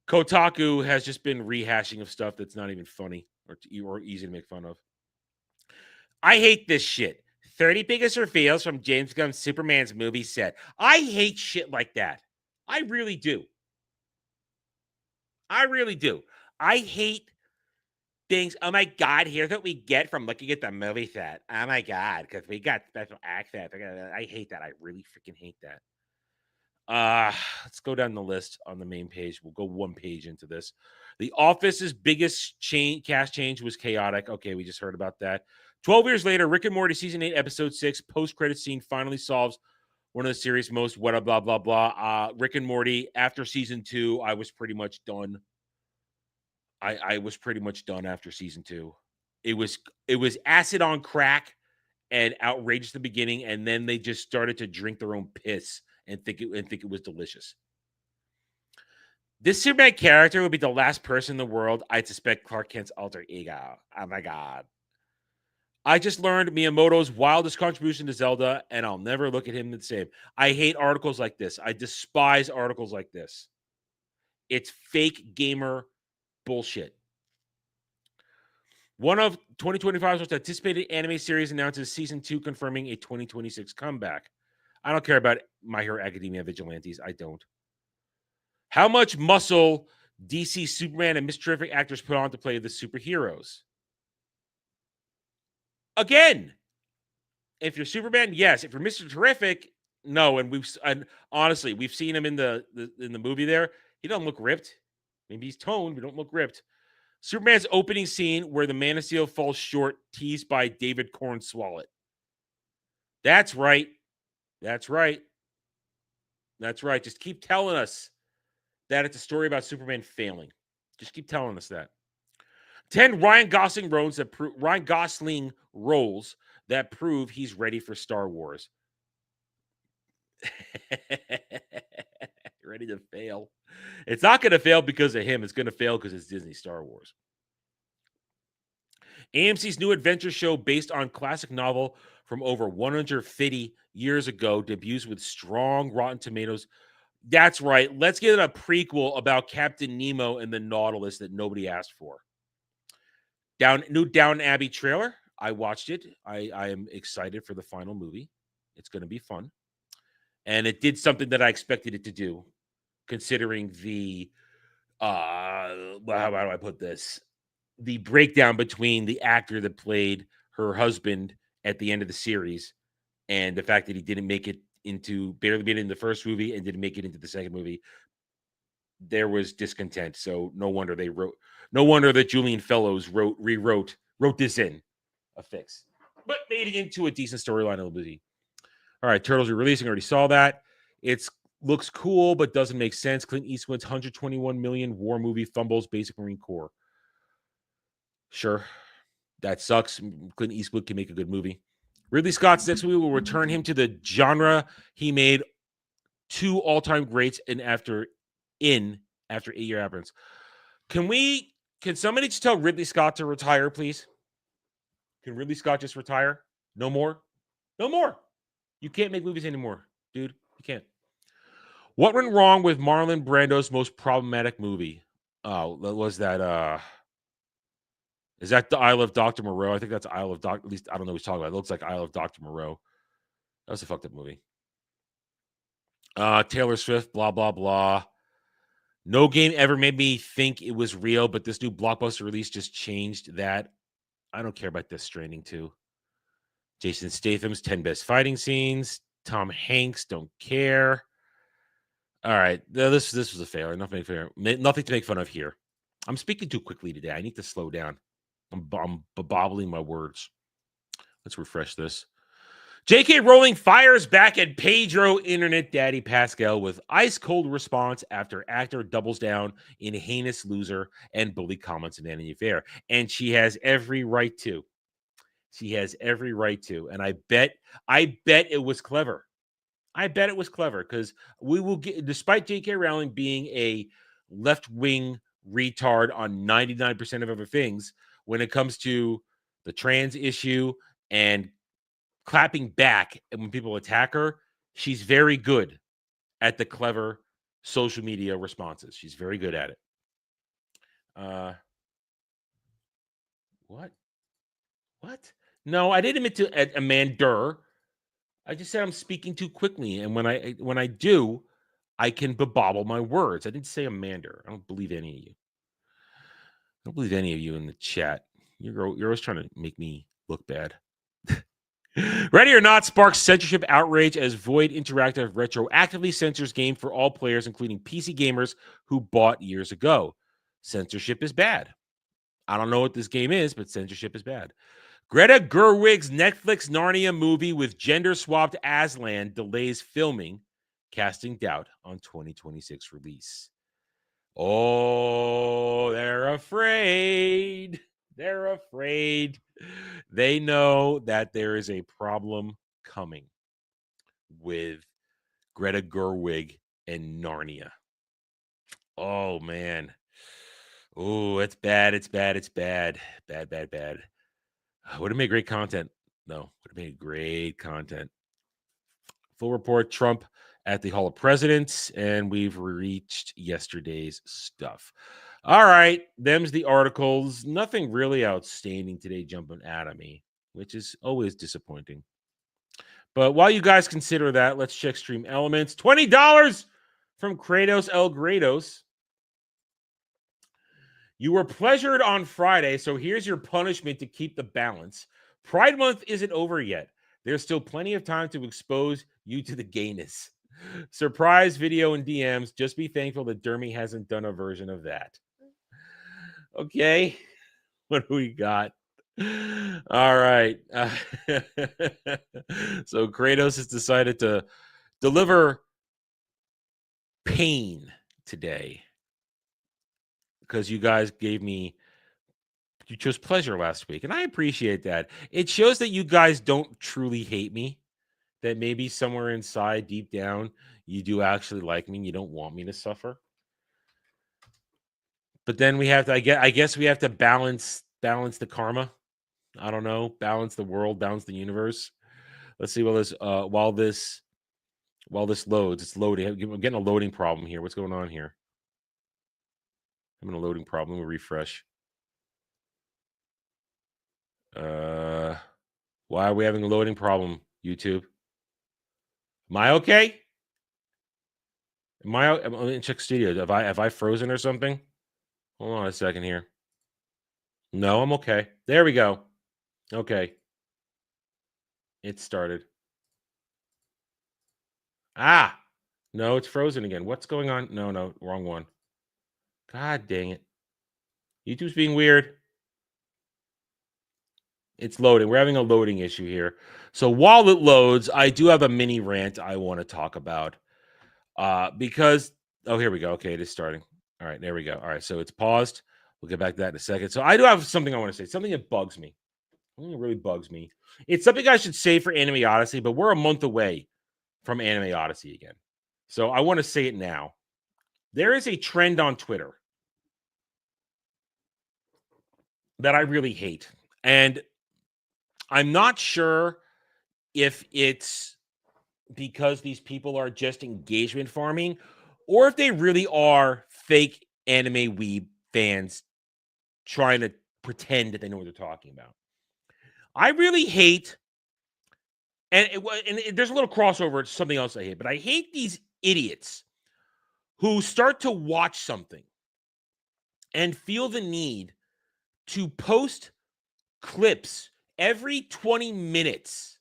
Kotaku has just been rehashing of stuff that's not even funny or easy to make fun of. I hate this shit. 30 biggest reveals from James Gunn's Superman's movie set. I hate shit like that. I really do. I really do. I hate things. Oh my God, here's what we get from looking at the movie set. Oh my God, because we got special access. I hate that. I really freaking hate that. Let's go down the list on the main page. We'll go one page into this. The Office's biggest cast change was chaotic. Okay, we just heard about that. 12 years later, Rick and Morty season 8, episode 6, post-credit scene finally solves one of the series' most what blah blah blah. Rick and Morty after season 2, I was pretty much done. I was pretty much done after season 2. It was acid on crack and outrageous at the beginning, and then they just started to drink their own piss and think it was delicious. This Superman character would be the last person in the world I'd suspect Clark Kent's alter ego. Oh my God. I just learned Miyamoto's wildest contribution to Zelda, and I'll never look at him the same. I hate articles like this. I despise articles like this. It's fake gamer bullshit. One of 2025's most anticipated anime series announces season 2, confirming a 2026 comeback. I don't care about My Hero Academia Vigilantes. I don't. How much muscle DC Superman and Mr. Terrific actors put on to play the superheroes? Again, if you're Superman, yes. If you're Mr. Terrific, no. And honestly, we've seen him in the movie there. He doesn't look ripped. Maybe he's toned, but don't look ripped. Superman's opening scene where the Man of Steel falls short, teased by David Cornswallet. That's right. That's right. That's right. Just keep telling us that it's a story about Superman failing. Just keep telling us that. 10 Ryan Gosling roles that prove he's ready for Star Wars. Ready to fail. It's not going to fail because of him. It's going to fail because it's Disney Star Wars. AMC's new adventure show based on classic novel from over 150 years ago debuts with strong Rotten Tomatoes. That's right. Let's get a prequel about Captain Nemo and the Nautilus that nobody asked for. New Downton Abbey trailer. I watched it. I am excited for the final movie. It's going to be fun. And it did something that I expected it to do, considering the, how do I put this? The breakdown between the actor that played her husband at the end of the series and the fact that he didn't make it barely made it in the first movie and didn't make it into the second movie. There was discontent. So no wonder that Julian Fellows wrote this in a fix, but made it into a decent storyline of the movie. All right, Turtles re-releasing. Already saw that. It looks cool, but doesn't make sense. Clint Eastwood's $121 million war movie fumbles basic Marine Corps. Sure, that sucks. Clint Eastwood can make a good movie. Ridley Scott's next movie will return him to the genre he made 2 all-time greats after 8-year absence. Can somebody just tell Ridley Scott to retire, please? Can Ridley Scott just retire? No more? No more. You can't make movies anymore, dude. You can't. What went wrong with Marlon Brando's most problematic movie? Oh, was that is that the Isle of Dr. Moreau? I think that's Isle of Dr. At least I don't know what he's talking about. It looks like Isle of Dr. Moreau. That was a fucked up movie. Taylor Swift, blah, blah, blah. No game ever made me think it was real, but this new blockbuster release just changed that. I don't care about Death Stranding 2. Jason Statham's 10 best fighting scenes. Tom Hanks, don't care. All right. This was a failure. Nothing to make fun of here. I'm speaking too quickly today. I need to slow down. I'm bobbling my words. Let's refresh this. J.K. Rowling fires back at Pedro Internet Daddy Pascal with ice-cold response after actor doubles down in heinous loser and bully comments in Vanity Fair. And she has every right to. She has every right to. And I bet it was clever. I bet it was clever because we will get, despite J.K. Rowling being a left-wing retard on 99% of other things, when it comes to the trans issue and clapping back and when people attack her, she's very good at the clever social media responses. She's very good at it. What? No, I didn't admit to a mander. I just said I'm speaking too quickly, and when I do, I can bebobble my words. I didn't say a mander. I don't believe any of you. I don't believe any of you in the chat. You're always trying to make me look bad. Ready or Not sparks censorship outrage as Void Interactive retroactively censors game for all players, including PC gamers who bought years ago. Censorship is bad. I don't know what this game is, but censorship is bad. Greta Gerwig's Netflix Narnia movie with gender-swapped Aslan delays filming, casting doubt on 2026 release. Oh, they're afraid. They're afraid. They know that there is a problem coming with Greta Gerwig and Narnia. Oh, man. Oh, it's bad. It's bad. It's bad. Bad, bad, bad. Would have made great content. No, would have made great content. Full report, Trump at the Hall of Presidents, and we've reached yesterday's stuff. All right, them's the articles. Nothing really outstanding today jumping out at me, which is always disappointing. But while you guys consider that, let's check Stream Elements. $20 from Kratos El Grados. You were pleasured on Friday, so here's your punishment to keep the balance. Pride Month isn't over yet. There's still plenty of time to expose you to the gayness. Surprise video and DMs. Just be thankful that Dermy hasn't done a version of that. Okay. What do we got? All right. So Kratos has decided to deliver pain today because you guys you chose pleasure last week, and I appreciate that. It shows that you guys don't truly hate me, that maybe somewhere inside, deep down, you do actually like me and you don't want me to suffer. But then we have to, I guess we have to balance the karma. I don't know, balance the world, balance the universe. Let's see while this loads. It's loading. I'm getting a loading problem here. What's going on here? I'm in a loading problem. We'll refresh. Why are we having a loading problem, YouTube? Am I okay? I'm in Check Studio. Have I frozen or something? Hold on a second here. No, I'm okay. There we go. Okay. It started. Ah! No, it's frozen again. What's going on? No, wrong one. God dang it. YouTube's being weird. It's loading. We're having a loading issue here. So while it loads, I do have a mini rant I want to talk about. Because, here we go. Okay, it is starting. All right, there we go. All right, so it's paused. We'll get back to that in a second. So I do have something I want to say. Something that bugs me. Something that really bugs me. It's something I should say for Anime Odyssey, but we're a month away from Anime Odyssey again. So I want to say it now. There is a trend on Twitter that I really hate. And I'm not sure if it's because these people are just engagement farming or if they really are fake anime weeb fans trying to pretend that they know what they're talking about. I really hate, and there's a little crossover to something else I hate, but I hate these idiots who start to watch something and feel the need to post clips every 20 minutes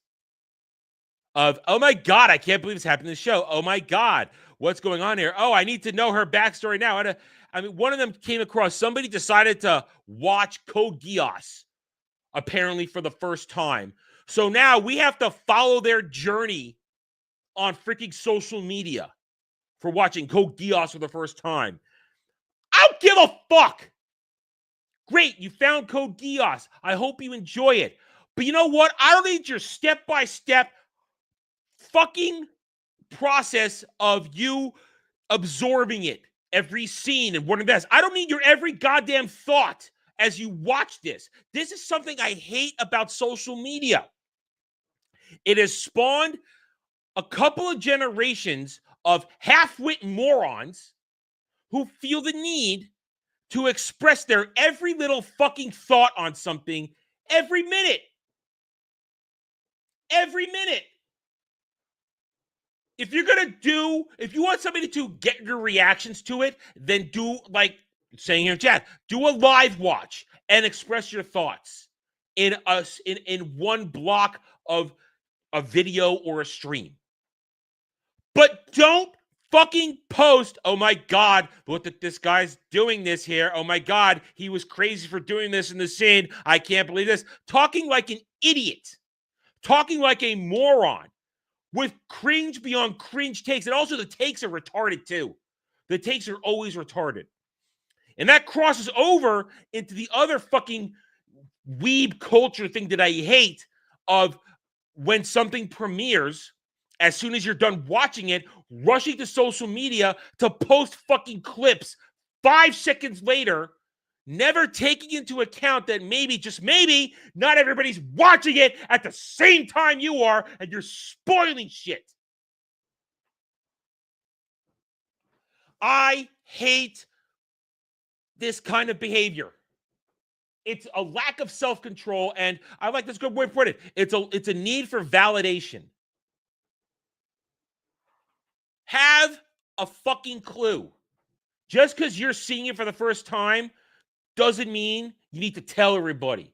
of, oh my God, I can't believe this happened in the show. Oh my God, what's going on here? Oh, I need to know her backstory now. I mean, one of them came across, somebody decided to watch Code Geass, apparently for the first time. So now we have to follow their journey on freaking social media for watching Code Geass for the first time. I don't give a fuck. Great, you found Code Geass. I hope you enjoy it. But you know what? I don't need your step-by-step fucking process of you absorbing it, every scene and what it does. I don't need your every goddamn thought as you watch this. This is something I hate about social media. It has spawned a couple of generations of half-wit morons who feel the need to express their every little fucking thought on something every minute. Every minute. If you want somebody to get your reactions to it, then do like saying here in chat, do a live watch and express your thoughts in one block of a video or a stream. But don't fucking post, oh my God, look at this guy's doing this here. Oh my God, he was crazy for doing this in the scene. I can't believe this. Talking like an idiot. Talking like a moron. With cringe beyond cringe takes. And also the takes are retarded too. The takes are always retarded. And that crosses over into the other fucking weeb culture thing that I hate of when something premieres, as soon as you're done watching it, rushing to social media to post fucking clips 5 seconds later, never taking into account that maybe, just maybe, not everybody's watching it at the same time you are, and you're spoiling shit. I hate this kind of behavior. It's a lack of self-control, and I like this good word for it. It's a need for validation. Have a fucking clue. Just because you're seeing it for the first time doesn't mean you need to tell everybody.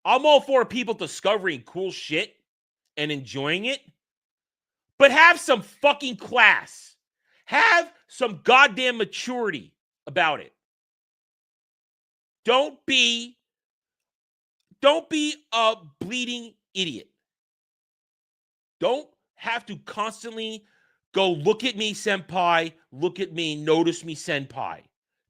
I'm all for people discovering cool shit and enjoying it, but have some fucking class. Have some goddamn maturity about it. Don't be a bleeding idiot. Don't have to constantly go, look at me, senpai. Look at me. Notice me, senpai.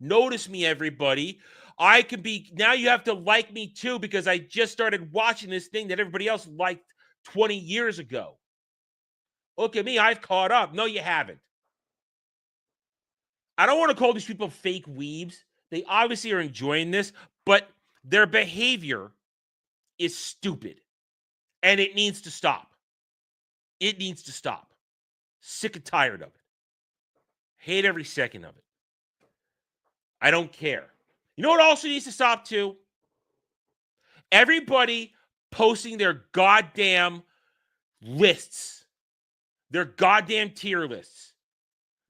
Notice me, everybody. I can be, now you have to like me too because I just started watching this thing that everybody else liked 20 years ago. Look at me. I've caught up. No, you haven't. I don't want to call these people fake weebs. They obviously are enjoying this, but their behavior is stupid. And it needs to stop. It needs to stop. Sick and tired of it. Hate every second of it. I don't care. You know what also needs to stop too? Everybody posting their goddamn lists. Their goddamn tier lists.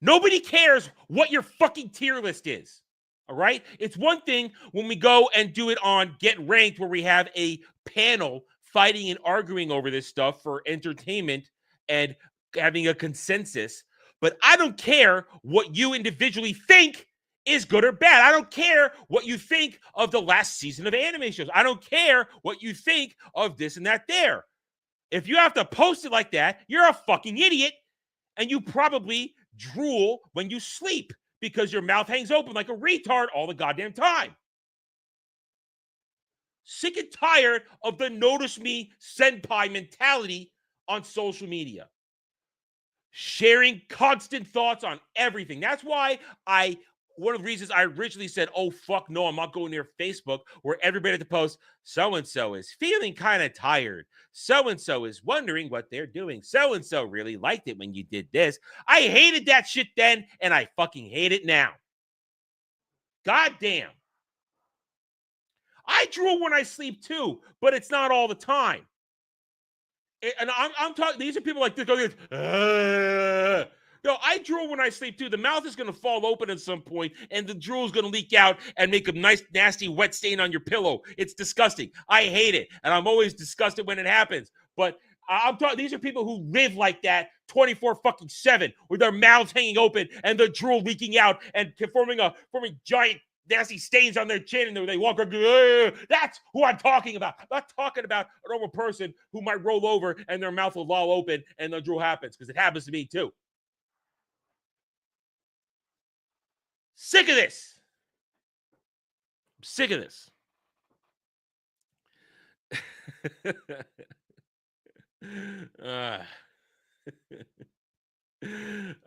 Nobody cares what your fucking tier list is. All right? It's one thing when we go and do it on Get Ranked where we have a panel fighting and arguing over this stuff for entertainment and having a consensus. But I don't care what you individually think is good or bad. I don't care what you think of the last season of anime shows. I don't care what you think of this and that there. If you have to post it like that, you're a fucking idiot, and you probably drool when you sleep because your mouth hangs open like a retard all the goddamn time. Sick and tired of the notice me senpai mentality on social media. Sharing constant thoughts on everything. That's why one of the reasons I originally said, oh, fuck no, I'm not going near Facebook, where everybody had to post, so-and-so is feeling kind of tired. So-and-so is wondering what they're doing. So-and-so really liked it when you did this. I hated that shit then, and I fucking hate it now. God damn. I drool when I sleep too, but it's not all the time. And I'm talking, these are people like this going, no, I drool when I sleep too. The mouth is going to fall open at some point, and the drool is going to leak out and make a nice, nasty, wet stain on your pillow. It's disgusting. I hate it, and I'm always disgusted when it happens. But I'm talking, these are people who live like that 24/7 with their mouths hanging open and the drool leaking out and forming giant nasty stains on their chin, and they walk around. That's who I'm talking about. I'm not talking about a normal person who might roll over and their mouth will loll open and the drool happens, because it happens to me too. Sick of this. I'm sick of this.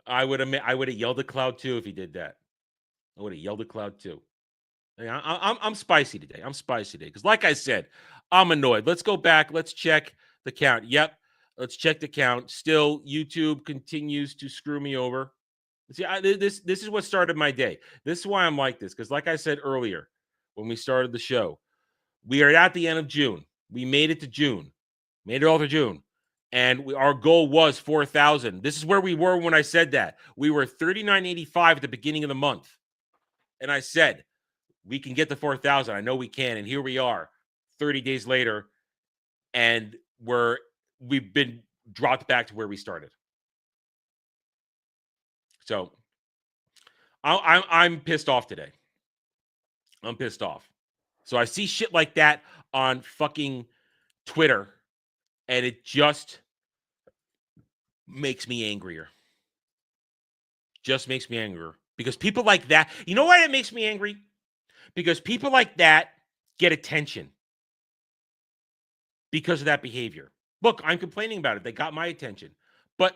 I would have yelled at Cloud too if he did that. I would have yelled at Cloud too. I'm spicy today. I'm spicy today because, like I said, I'm annoyed. Let's go back. Let's check the count. Yep, let's check the count. Still, YouTube continues to screw me over. See, this is what started my day. This is why I'm like this, because like I said earlier when we started the show, we are at the end of June. We made it to June. Made it all to June. And our goal was 4,000. This is where we were when I said that. We were 39.85 at the beginning of the month. And I said, we can get to 4,000. I know we can. And here we are 30 days later. And we've been dropped back to where we started. So I'm pissed off today. I'm pissed off. So I see shit like that on fucking Twitter, and it just makes me angrier. Just makes me angrier. Because people like that, you know why it makes me angry? Because people like that get attention because of that behavior. Look, I'm complaining about it. They got my attention. But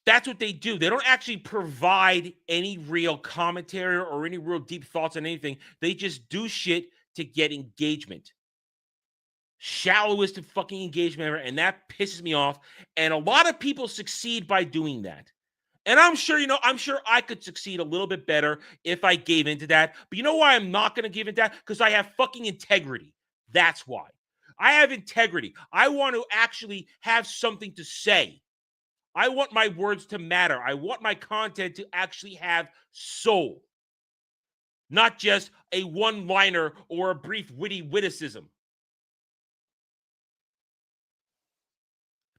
that's what they do. They don't actually provide any real commentary or any real deep thoughts on anything. They just do shit to get engagement. Shallowest of fucking engagement ever, and that pisses me off. And a lot of people succeed by doing that. And I'm sure, I'm sure I could succeed a little bit better if I gave into that. But you know why I'm not going to give into that? Because I have fucking integrity. That's why. I have integrity. I want to actually have something to say. I want my words to matter. I want my content to actually have soul. Not just a one-liner or a brief witty witticism.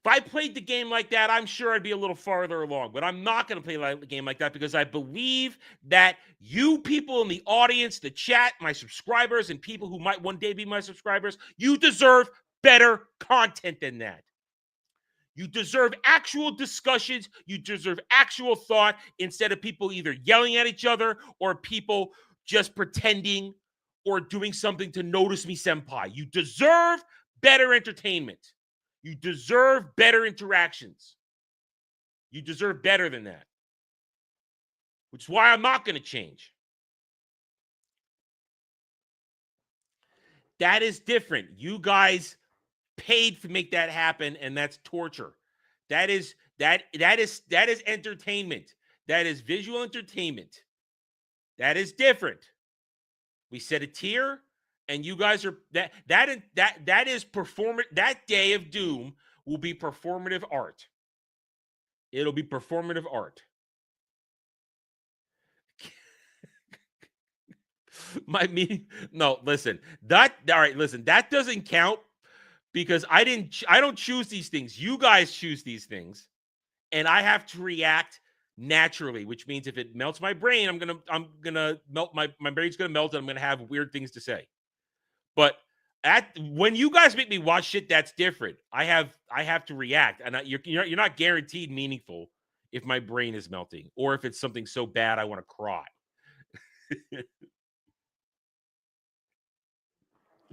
If I played the game like that, I'm sure I'd be a little farther along. But I'm not going to play the game like that because I believe that you people in the audience, the chat, my subscribers, and people who might one day be my subscribers, you deserve better content than that. You deserve actual discussions. You deserve actual thought instead of people either yelling at each other or people just pretending or doing something to notice me, senpai. You deserve better entertainment. You deserve better interactions. You deserve better than that. Which is why I'm not going to change. That is different. You guys paid to make that happen, and that's torture. That is entertainment. That is visual entertainment. That is different. We set a tier, and you guys are that is performance. That day of doom will be performative art. It'll be performative art. No, listen. All right, listen. That doesn't count. Because I don't choose these things. You guys choose these things. And I have to react naturally, which means if it melts my brain, I'm gonna melt my brain's gonna melt and I'm gonna have weird things to say. But when you guys make me watch shit that's different, I have to react. And you're not guaranteed meaningful if my brain is melting or if it's something so bad I want to cry.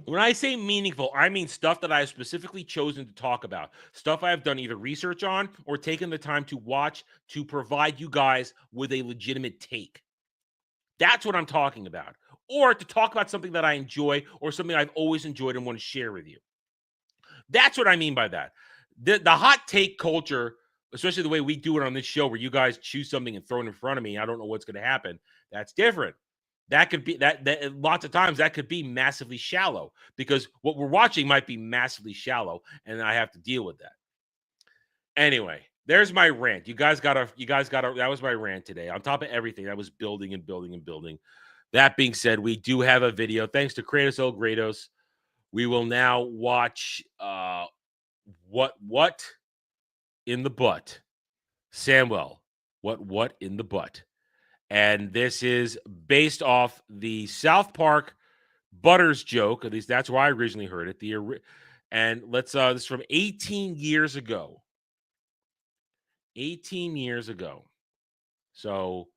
When I say meaningful, I mean stuff that I have specifically chosen to talk about. Stuff I have done either research on or taken the time to watch to provide you guys with a legitimate take. That's what I'm talking about. Or to talk about something that I enjoy or something I've always enjoyed and want to share with you. That's what I mean by that. The hot take culture, especially the way we do it on this show where you guys choose something and throw it in front of me, I don't know what's going to happen. That's different. That could be that lots of times that could be massively shallow because what we're watching might be massively shallow and I have to deal with that. Anyway, there's my rant. You guys got that was my rant today. On top of everything, I was building and building and building. That being said, we do have a video. Thanks to Kratos El Grados. We will now watch what in the butt. Samuel, what in the butt. And this is based off the South Park Butters joke. At least that's where I originally heard it. And let's this is from 18 years ago. 18 years ago. So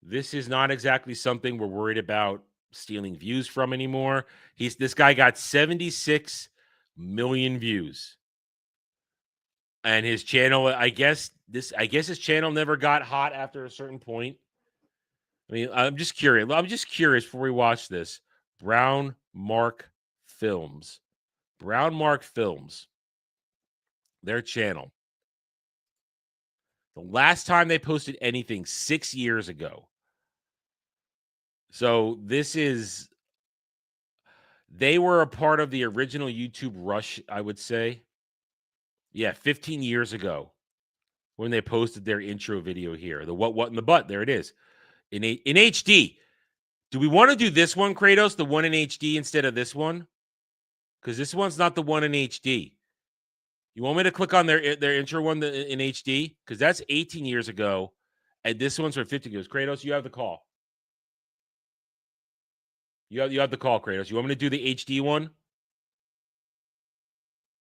this is not exactly something we're worried about stealing views from anymore. This guy got 76 million views. And his channel, I guess his channel never got hot after a certain point. I mean, I'm just curious before we watch this. Brown Mark Films. Their channel. The last time they posted anything 6 years ago. So they were a part of the original YouTube rush, I would say. Yeah, 15 years ago when they posted their intro video here. The what in the butt. There it is. In HD. Do we want to do this one, Kratos? The one in HD instead of this one? Because this one's not the one in HD. You want me to click on their intro one in HD? Because that's 18 years ago. And this one's from 15 years. Kratos, you have the call. You have the call, Kratos. You want me to do the HD one?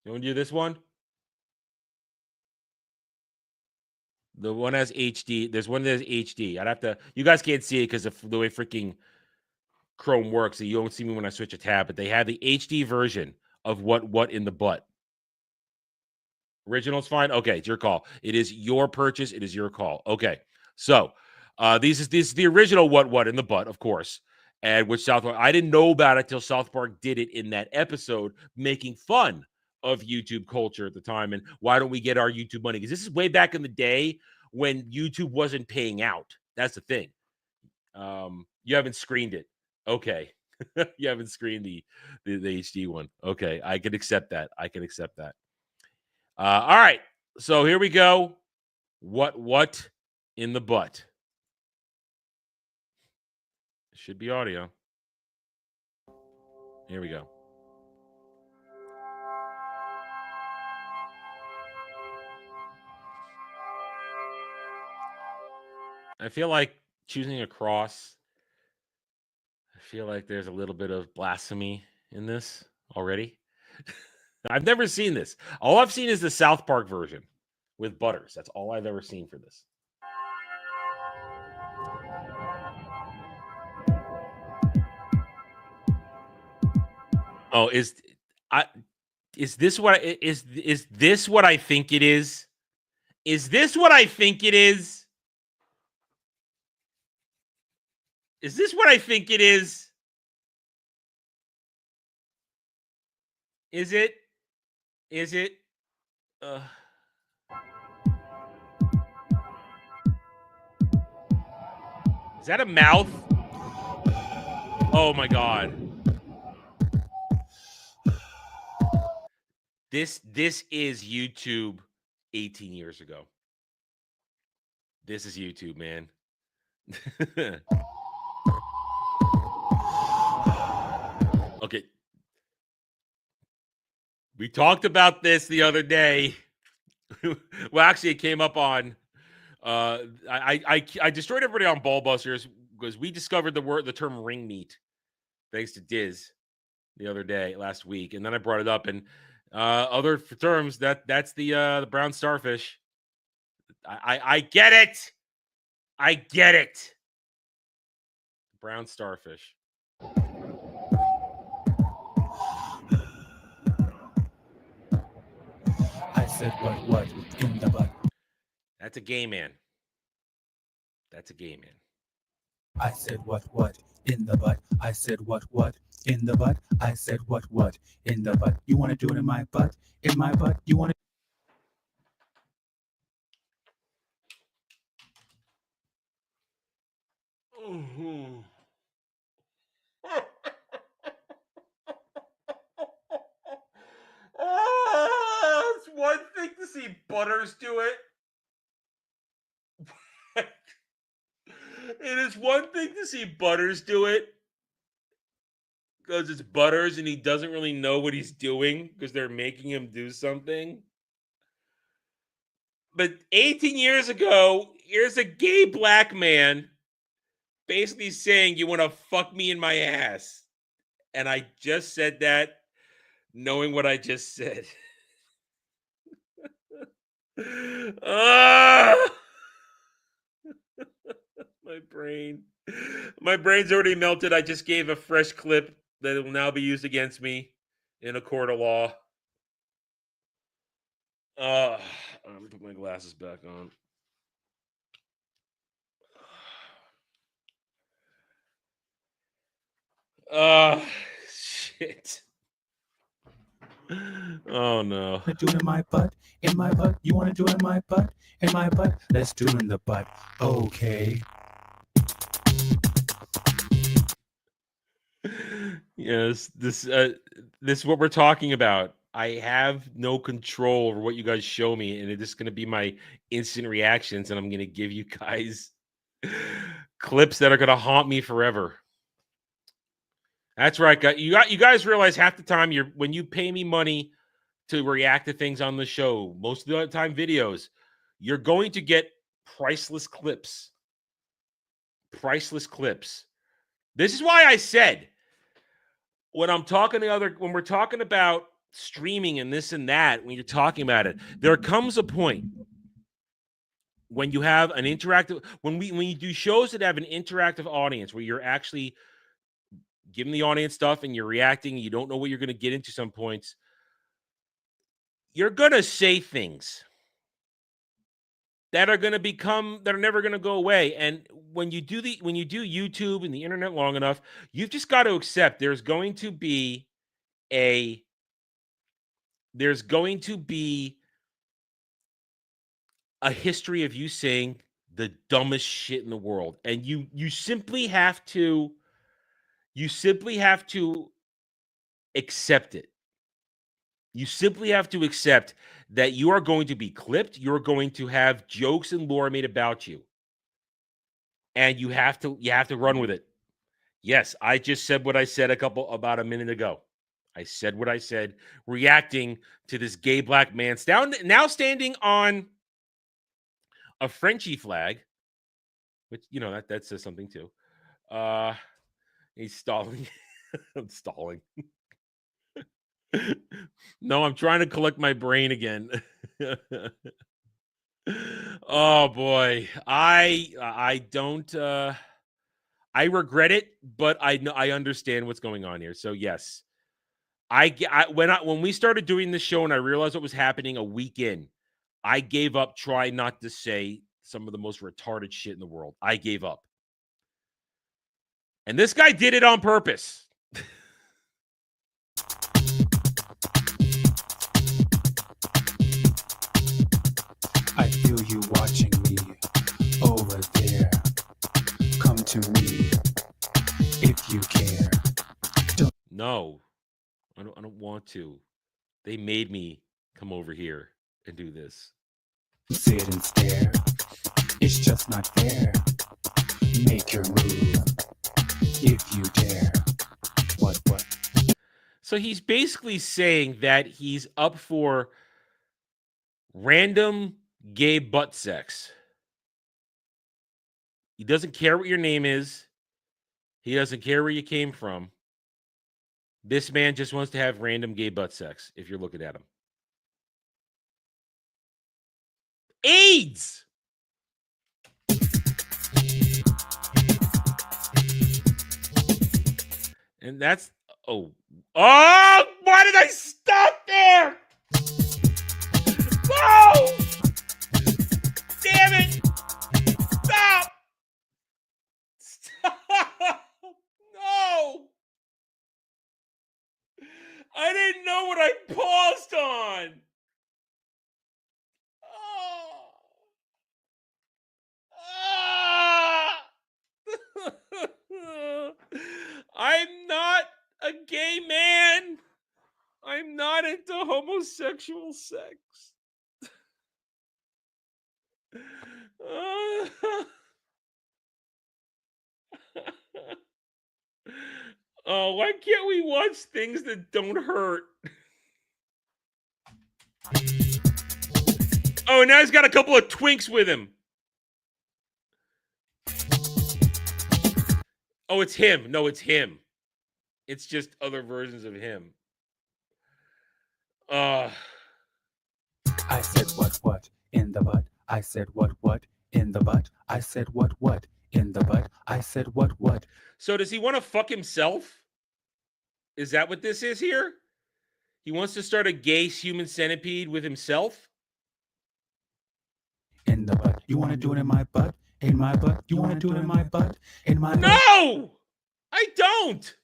You want to do this one? The one has HD. There's one that has HD. I'd have to. You guys can't see it because of the way freaking Chrome works. So you don't see me when I switch a tab. But they have the HD version of what in the butt. Original's fine. Okay, it's your call. It is your purchase. It is your call. Okay, so this is the original what in the butt, of course. And which South Park, I didn't know about it till South Park did it in that episode, making fun of YouTube culture at the time. And why don't we get our YouTube money? Because this is way back in the day when YouTube wasn't paying out. That's the thing. You haven't screened it. Okay. You haven't screened the HD one. Okay. I can accept that. All right. So here we go. What in the butt? Should be audio. Here we go. I feel like choosing a cross. I feel like there's a little bit of blasphemy in this already. I've never seen this. All I've seen is the South Park version with Butters. That's all I've ever seen for this. Oh, is this what is this what I think it is? Is this what I think it is? Is this what I think it is? Is it? Is it? Is that a mouth? Oh my God. This is YouTube 18 years ago. This is YouTube, man. Okay. We talked about this the other day. Well, actually, it came up on. I destroyed everybody on Ballbusters because we discovered the term ring meat, thanks to Diz, the other day, last week, and then I brought it up. And other terms that's the brown starfish. I get it. I get it. Brown starfish. I said what in the butt. That's a gay man. That's a gay man. I said what in the butt. I said what in the butt. I said what in the butt. You want to do it in my butt? In my butt? You want to? Mm-hmm. Oh, it's one thing to see Butters do it. It is one thing to see Butters do it because it's Butters and he doesn't really know what he's doing because they're making him do something. But 18 years ago, here's a gay black man basically saying, "You want to fuck me in my ass?" And I just said that knowing what I just said. My brain's already melted. I just gave a fresh clip that will now be used against me in a court of law. I'm gonna put my glasses back on. Shit. Oh no. Do it in my butt. In my butt. You want to do it in my butt? In my butt. Let's do it in the butt. Okay. Yes, this is what we're talking about. I have no control over what you guys show me, and it's just going to be my instant reactions, and I'm going to give you guys clips that are going to haunt me forever. That's right, you guys realize half the time when you pay me money to react to things on the show, most of the time videos, you're going to get priceless clips. Priceless clips. This is why I said when we're talking about streaming and this and that, when you're talking about it, there comes a point when you have an interactive, when you do shows that have an interactive audience where you're actually giving the audience stuff and you're reacting, you don't know what you're going to get into some points, you're going to say things that are never going to go away. And when you do YouTube and the internet long enough, you've just got to accept there's going to be a history of you saying the dumbest shit in the world. And you simply have to accept it. You simply have to accept that you are going to be clipped. You're going to have jokes and lore made about you. And you have to run with it. Yes, I just said what I said about a minute ago. I said what I said, reacting to this gay black man now standing on a Frenchie flag, which, that says something too. He's stalling. I'm stalling. No, I'm trying to collect my brain again. Oh boy, I don't. I regret it, but I understand what's going on here. So yes, when we started doing this show and I realized what was happening a week in, I gave up trying not to say some of the most retarded shit in the world. I gave up, and this guy did it on purpose. I feel you watching me over there. Come to me if you care. No, I don't want to. They made me come over here and do this. Sit and stare. It's just not fair. Make your move if you dare. What? So he's basically saying that he's up for random gay butt sex. He doesn't care what your name is. He doesn't care where you came from. This man just wants to have random gay butt sex, if you're looking at him. AIDS! And that's... Oh, why did I stop there? No! Damn it! Stop! No! I didn't know what I paused on. I'm not a gay man. I'm not into homosexual sex. Oh, why can't we watch things that don't hurt? Oh, now he's got a couple of twinks with him. Oh, it's him. No, it's him. It's just other versions of him. I said what in the butt. I said what in the butt. I said what in the butt. I said what. So does he want to fuck himself? Is that what this is here? He wants to start a gay human centipede with himself? In the butt. You want to do it in my butt? In my butt? You want to do it in my butt? In my butt? No! I don't!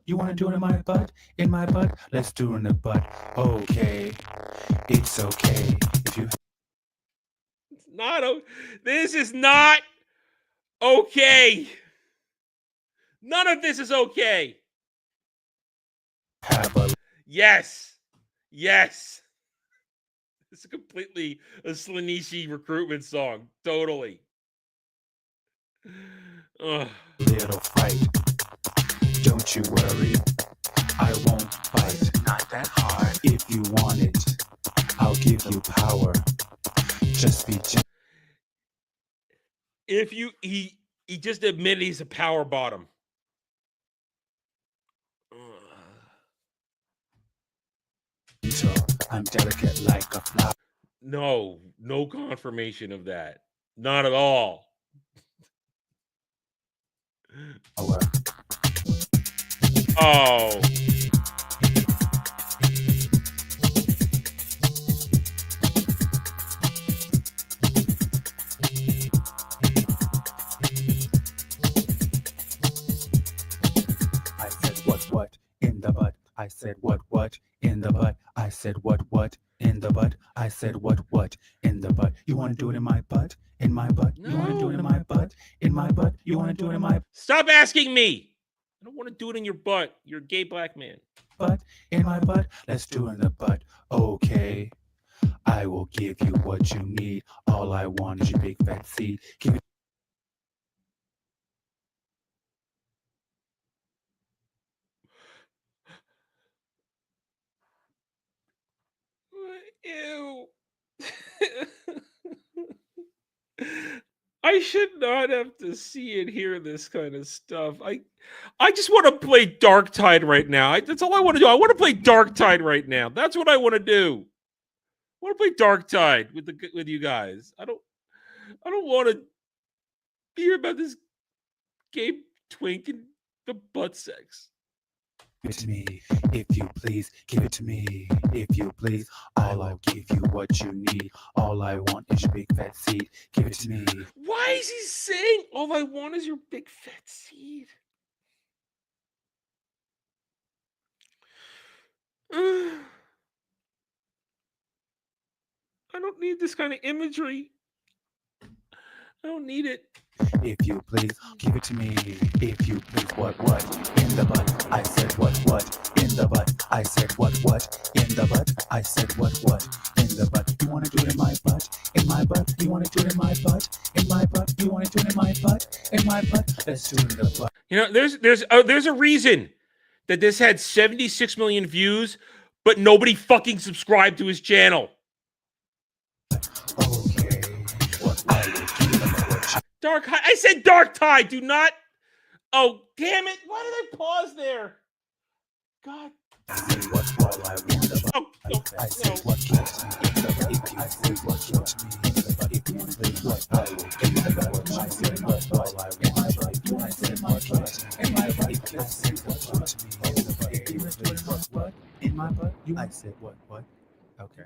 You want to do it in my butt? In my butt? Let's do it in the butt. Okay. It's okay. If you... It's not... This is not okay. None of this is okay. Have a... Yes. Yes. It's completely a Slanishi recruitment song. Totally. Ugh. Little fight. Don't you worry, I won't fight. Not that hard. If you want it, I'll give you power. Just be gentle. If he just admitted he's a power bottom. I'm delicate like a flower. No confirmation of that. Not at all. Oh. I said what in the butt. I said what in the butt. I said what in the butt. I said what in the butt. You want to do it in my butt? In my butt? You want to do it in my butt? In my butt? You want to do it in my Stop asking me. I don't want to do it in your butt. You're a gay black man. butt? In my butt? Let's do it in the butt. Okay. I will give you what you need. All I want is your big fat seed. Give it. Ew. I should not have to see and hear this kind of stuff. I just want to play Dark Tide right now. That's all I want to do. I want to play Dark Tide right now. That's what I want to do. I want to play Dark Tide with you guys. I don't want to hear about this gay twink and the butt sex. Give it to me, if you please. Give it to me, if you please. I'll give you what you need. All I want is your big fat seed. Give it to me. Why is he saying all I want is your big fat seed? I don't need this kind of imagery. I don't need it. If you please, give it to me. If you please, what in the butt? I said what in the butt? I said what in the butt? I said what in the butt? You want to do it in my butt? In my butt? You want to do it in my butt? In my butt? You want to do it in my butt? In my butt? Let's do it in the butt. You know, there's a reason that this had 76 million views, but nobody fucking subscribed to his channel. Okay. What I will give you what you Dark. I said Dark Tide. Do not. Oh, damn it! Why did I pause there? God. say what all I want about. Oh, no, I say no. what kills me. If I say what kills me. If you want to play what I will give you what I say what all I want. If you want to say my butt in my butt. If I say what kills me. If you want to play what in my butt. I said what? Okay.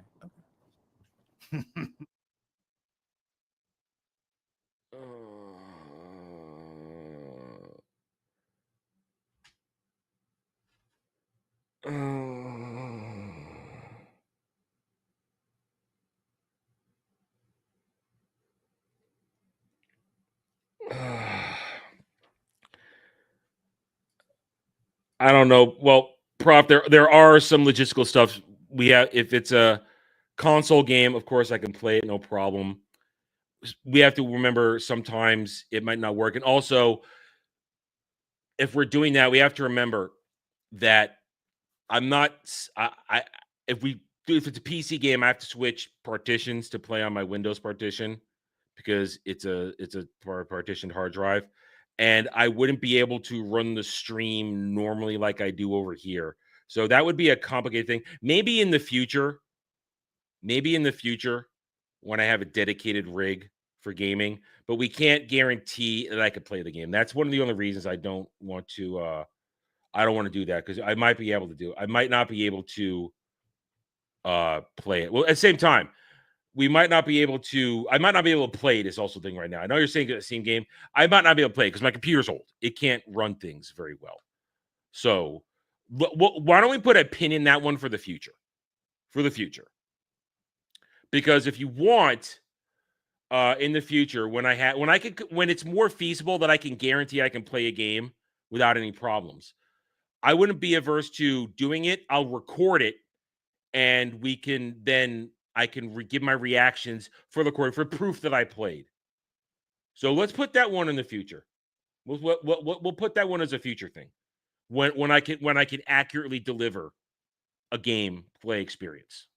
I don't know. Well, Prof, there are some logistical stuff we have. If it's a console game, of course I can play it, no problem. We have to remember sometimes it might not work, and also if we're doing that, we have to remember that I'm not. If it's a PC game, I have to switch partitions to play on my Windows partition because it's a partitioned hard drive, and I wouldn't be able to run the stream normally like I do over here. So that would be a complicated thing. Maybe in the future, when I have a dedicated rig for gaming, but we can't guarantee that I could play the game. That's one of the only reasons I don't want to. I don't want to do that because I might be able to do it. I might not be able to play it. Well, at the same time, I might not be able to play this also thing right now. I know you're saying it's the same game. I might not be able to play it because my computer's old. It can't run things very well. So why don't we put a pin in that one for the future? Because if you want in the future, when it's more feasible that I can guarantee I can play a game without any problems, I wouldn't be averse to doing it. I'll record it and I can give my reactions for the recording for proof that I played. So let's put that one in the future. We'll put that one as a future thing when I can accurately deliver a gameplay experience.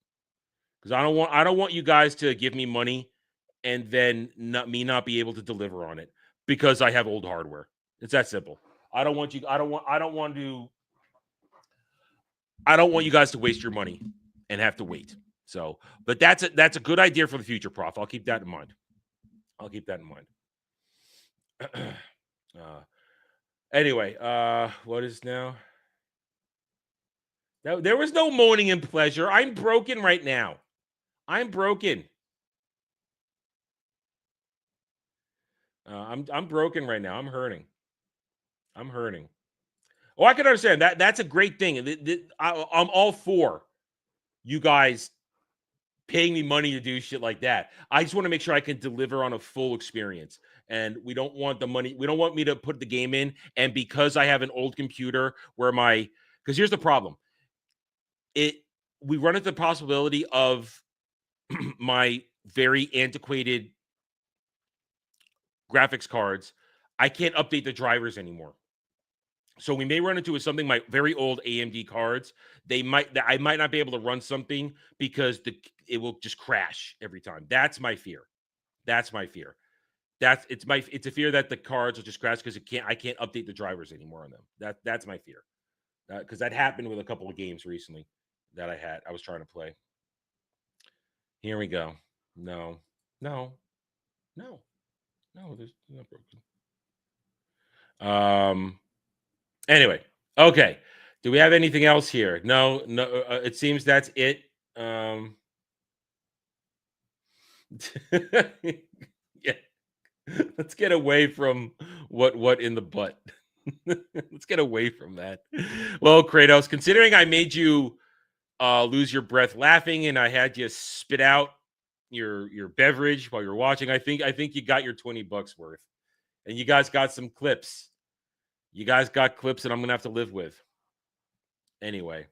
Because I don't want you guys to give me money and then not be able to deliver on it because I have old hardware. It's that simple. I don't want you guys to waste your money and have to wait. So, but that's a good idea for the future, Prof. I'll keep that in mind. Anyway, what is now? There was no moaning and pleasure. I'm broken right now. I'm broken. I'm broken right now. I'm hurting. Oh, I can understand that. That's a great thing. I'm all for you guys paying me money to do shit like that. I just want to make sure I can deliver on a full experience. And we don't want the money. We don't want me to put the game in. And because I have an old computer because here's the problem. We run into the possibility of my very antiquated graphics cards. I can't update the drivers anymore. So we may run into something my very old AMD cards. I might not be able to run something because it will just crash every time. That's my fear. It's a fear that the cards will just crash because I can't update the drivers anymore on them. That's my fear. Because that happened with a couple of games recently that I was trying to play. Here we go. No, there's not broken. Anyway, okay. Do we have anything else here? No. It seems that's it. Yeah. Let's get away from what in the butt. Let's get away from that. Well, Kratos, considering I made you lose your breath laughing and I had you spit out your beverage while you're watching, I think you got your $20 worth. And you guys got some clips. You guys got clips that I'm gonna have to live with. Anyway.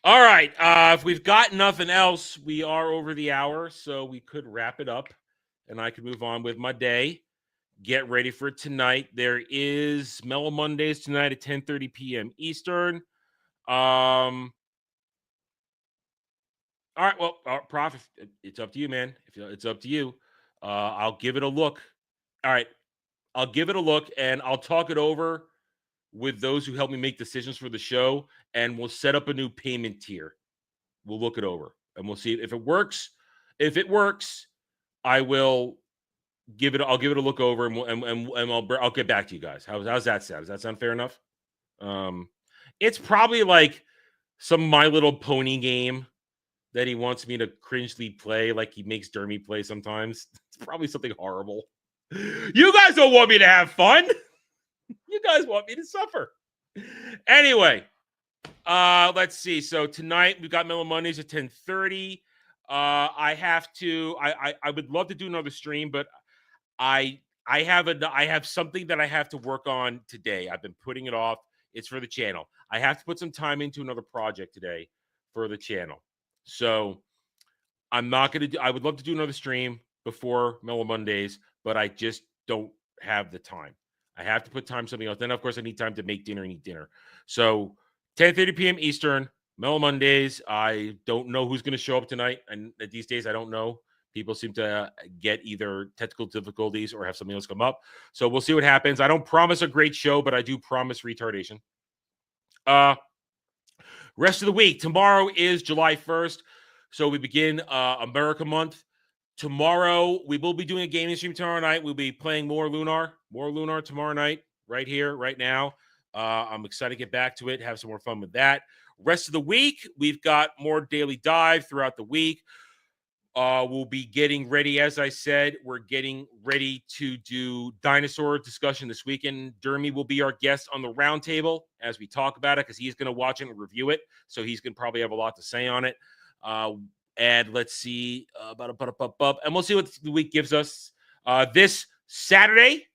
All right. If we've got nothing else, we are over the hour, so we could wrap it up and I could move on with my day. Get ready for tonight. There is Mellow Mondays tonight at 10:30 p.m. Eastern. All right. Well, Prof, it's up to you, man. It's up to you. I'll give it a look. All right. I'll give it a look, and I'll talk it over with those who help me make decisions for the show, and we'll set up a new payment tier. We'll look it over, and we'll see if it works. If it works, I'll give it a look over, and I'll get back to you guys. How's that sound? Does that sound fair enough? It's probably like some My Little Pony game that he wants me to cringely play, like he makes Dermy play sometimes. It's probably something horrible. You guys don't want me to have fun. You guys want me to suffer. Anyway, let's see. So tonight we've got Mellow Mondays at 10:30. I would love to do another stream, but I have something that I have to work on today. I've been putting it off. It's for the channel. I have to put some time into another project today for the channel. So I'm not going to I would love to do another stream before Mellow Mondays, but I just don't have the time. I have to put time something else. Then, of course, I need time to make dinner and eat dinner. So 10:30 p.m. Eastern, Mellow Mondays. I don't know who's going to show up tonight. And these days, I don't know. People seem to get either technical difficulties or have something else come up. So we'll see what happens. I don't promise a great show, but I do promise retardation. Rest of the week. Tomorrow is July 1st. So we begin America Month. Tomorrow, we will be doing a gaming stream tomorrow night. We'll be playing more Lunar tomorrow night, right here, right now. I'm excited to get back to it, have some more fun with that. Rest of the week, we've got more Daily Dive throughout the week. We'll be getting ready, as I said, we're getting ready to do dinosaur discussion this weekend. Dermy will be our guest on the roundtable as we talk about it because he's going to watch it and review it. So he's going to probably have a lot to say on it. And let's see, and we'll see what the week gives us. This Saturday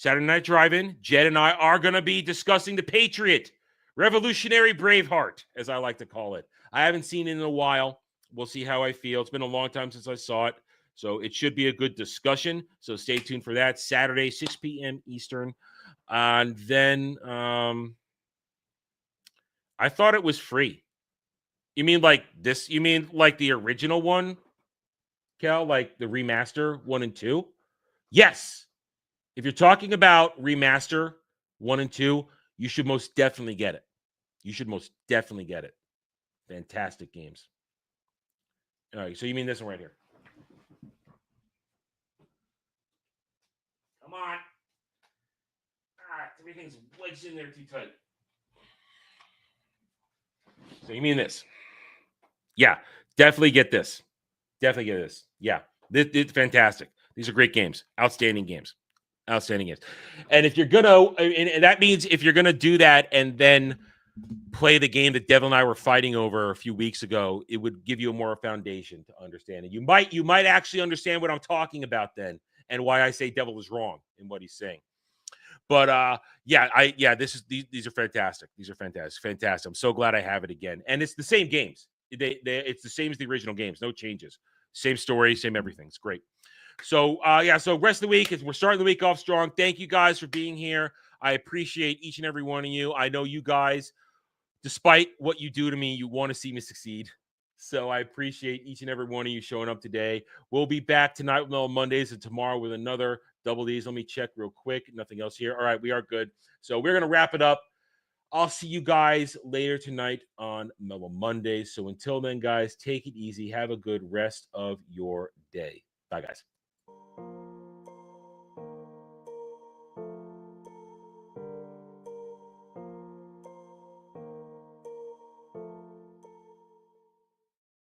Night Drive-In, Jed and I are going to be discussing the Patriot, Revolutionary Braveheart, as I like to call it. I haven't seen it in a while. We'll see how I feel. It's been a long time since I saw it. So it should be a good discussion. So stay tuned for that. Saturday, 6 p.m. Eastern. And then I thought it was free. You mean like this? You mean like the original one, Cal? Like the remaster 1 and 2? Yes. If you're talking about remaster 1 and 2, you should most definitely get it. You should most definitely get it. Fantastic games. All right, so you mean this one right here? Come on. Everything's wedged in there too tight. So you mean this? Yeah, definitely get this. Definitely get this. Yeah, it's fantastic. These are great games. Outstanding games. Outstanding games. And if you're gonna, and that means if you're gonna do that and then play the game that Devil and I were fighting over a few weeks ago, it would give you a more foundation to understand it. You might actually understand what I'm talking about then, and why I say Devil is wrong in what he's saying. But these are fantastic. These are fantastic. I'm so glad I have it again, and it's the same games. It's the same as the original games. No changes. Same story, same everything. It's great. So so rest of the week, we're starting the week off strong. Thank you guys for being here. I appreciate each and every one of you. I know you guys, despite what you do to me, you want to see me succeed. So I appreciate each and every one of you showing up today. We'll be back tonight with Mellow Mondays and tomorrow with another Double D's. Let me check real quick. Nothing else here. All right, we are good. So we're going to wrap it up. I'll see you guys later tonight on Mellow Mondays. So until then, guys, take it easy. Have a good rest of your day. Bye, guys.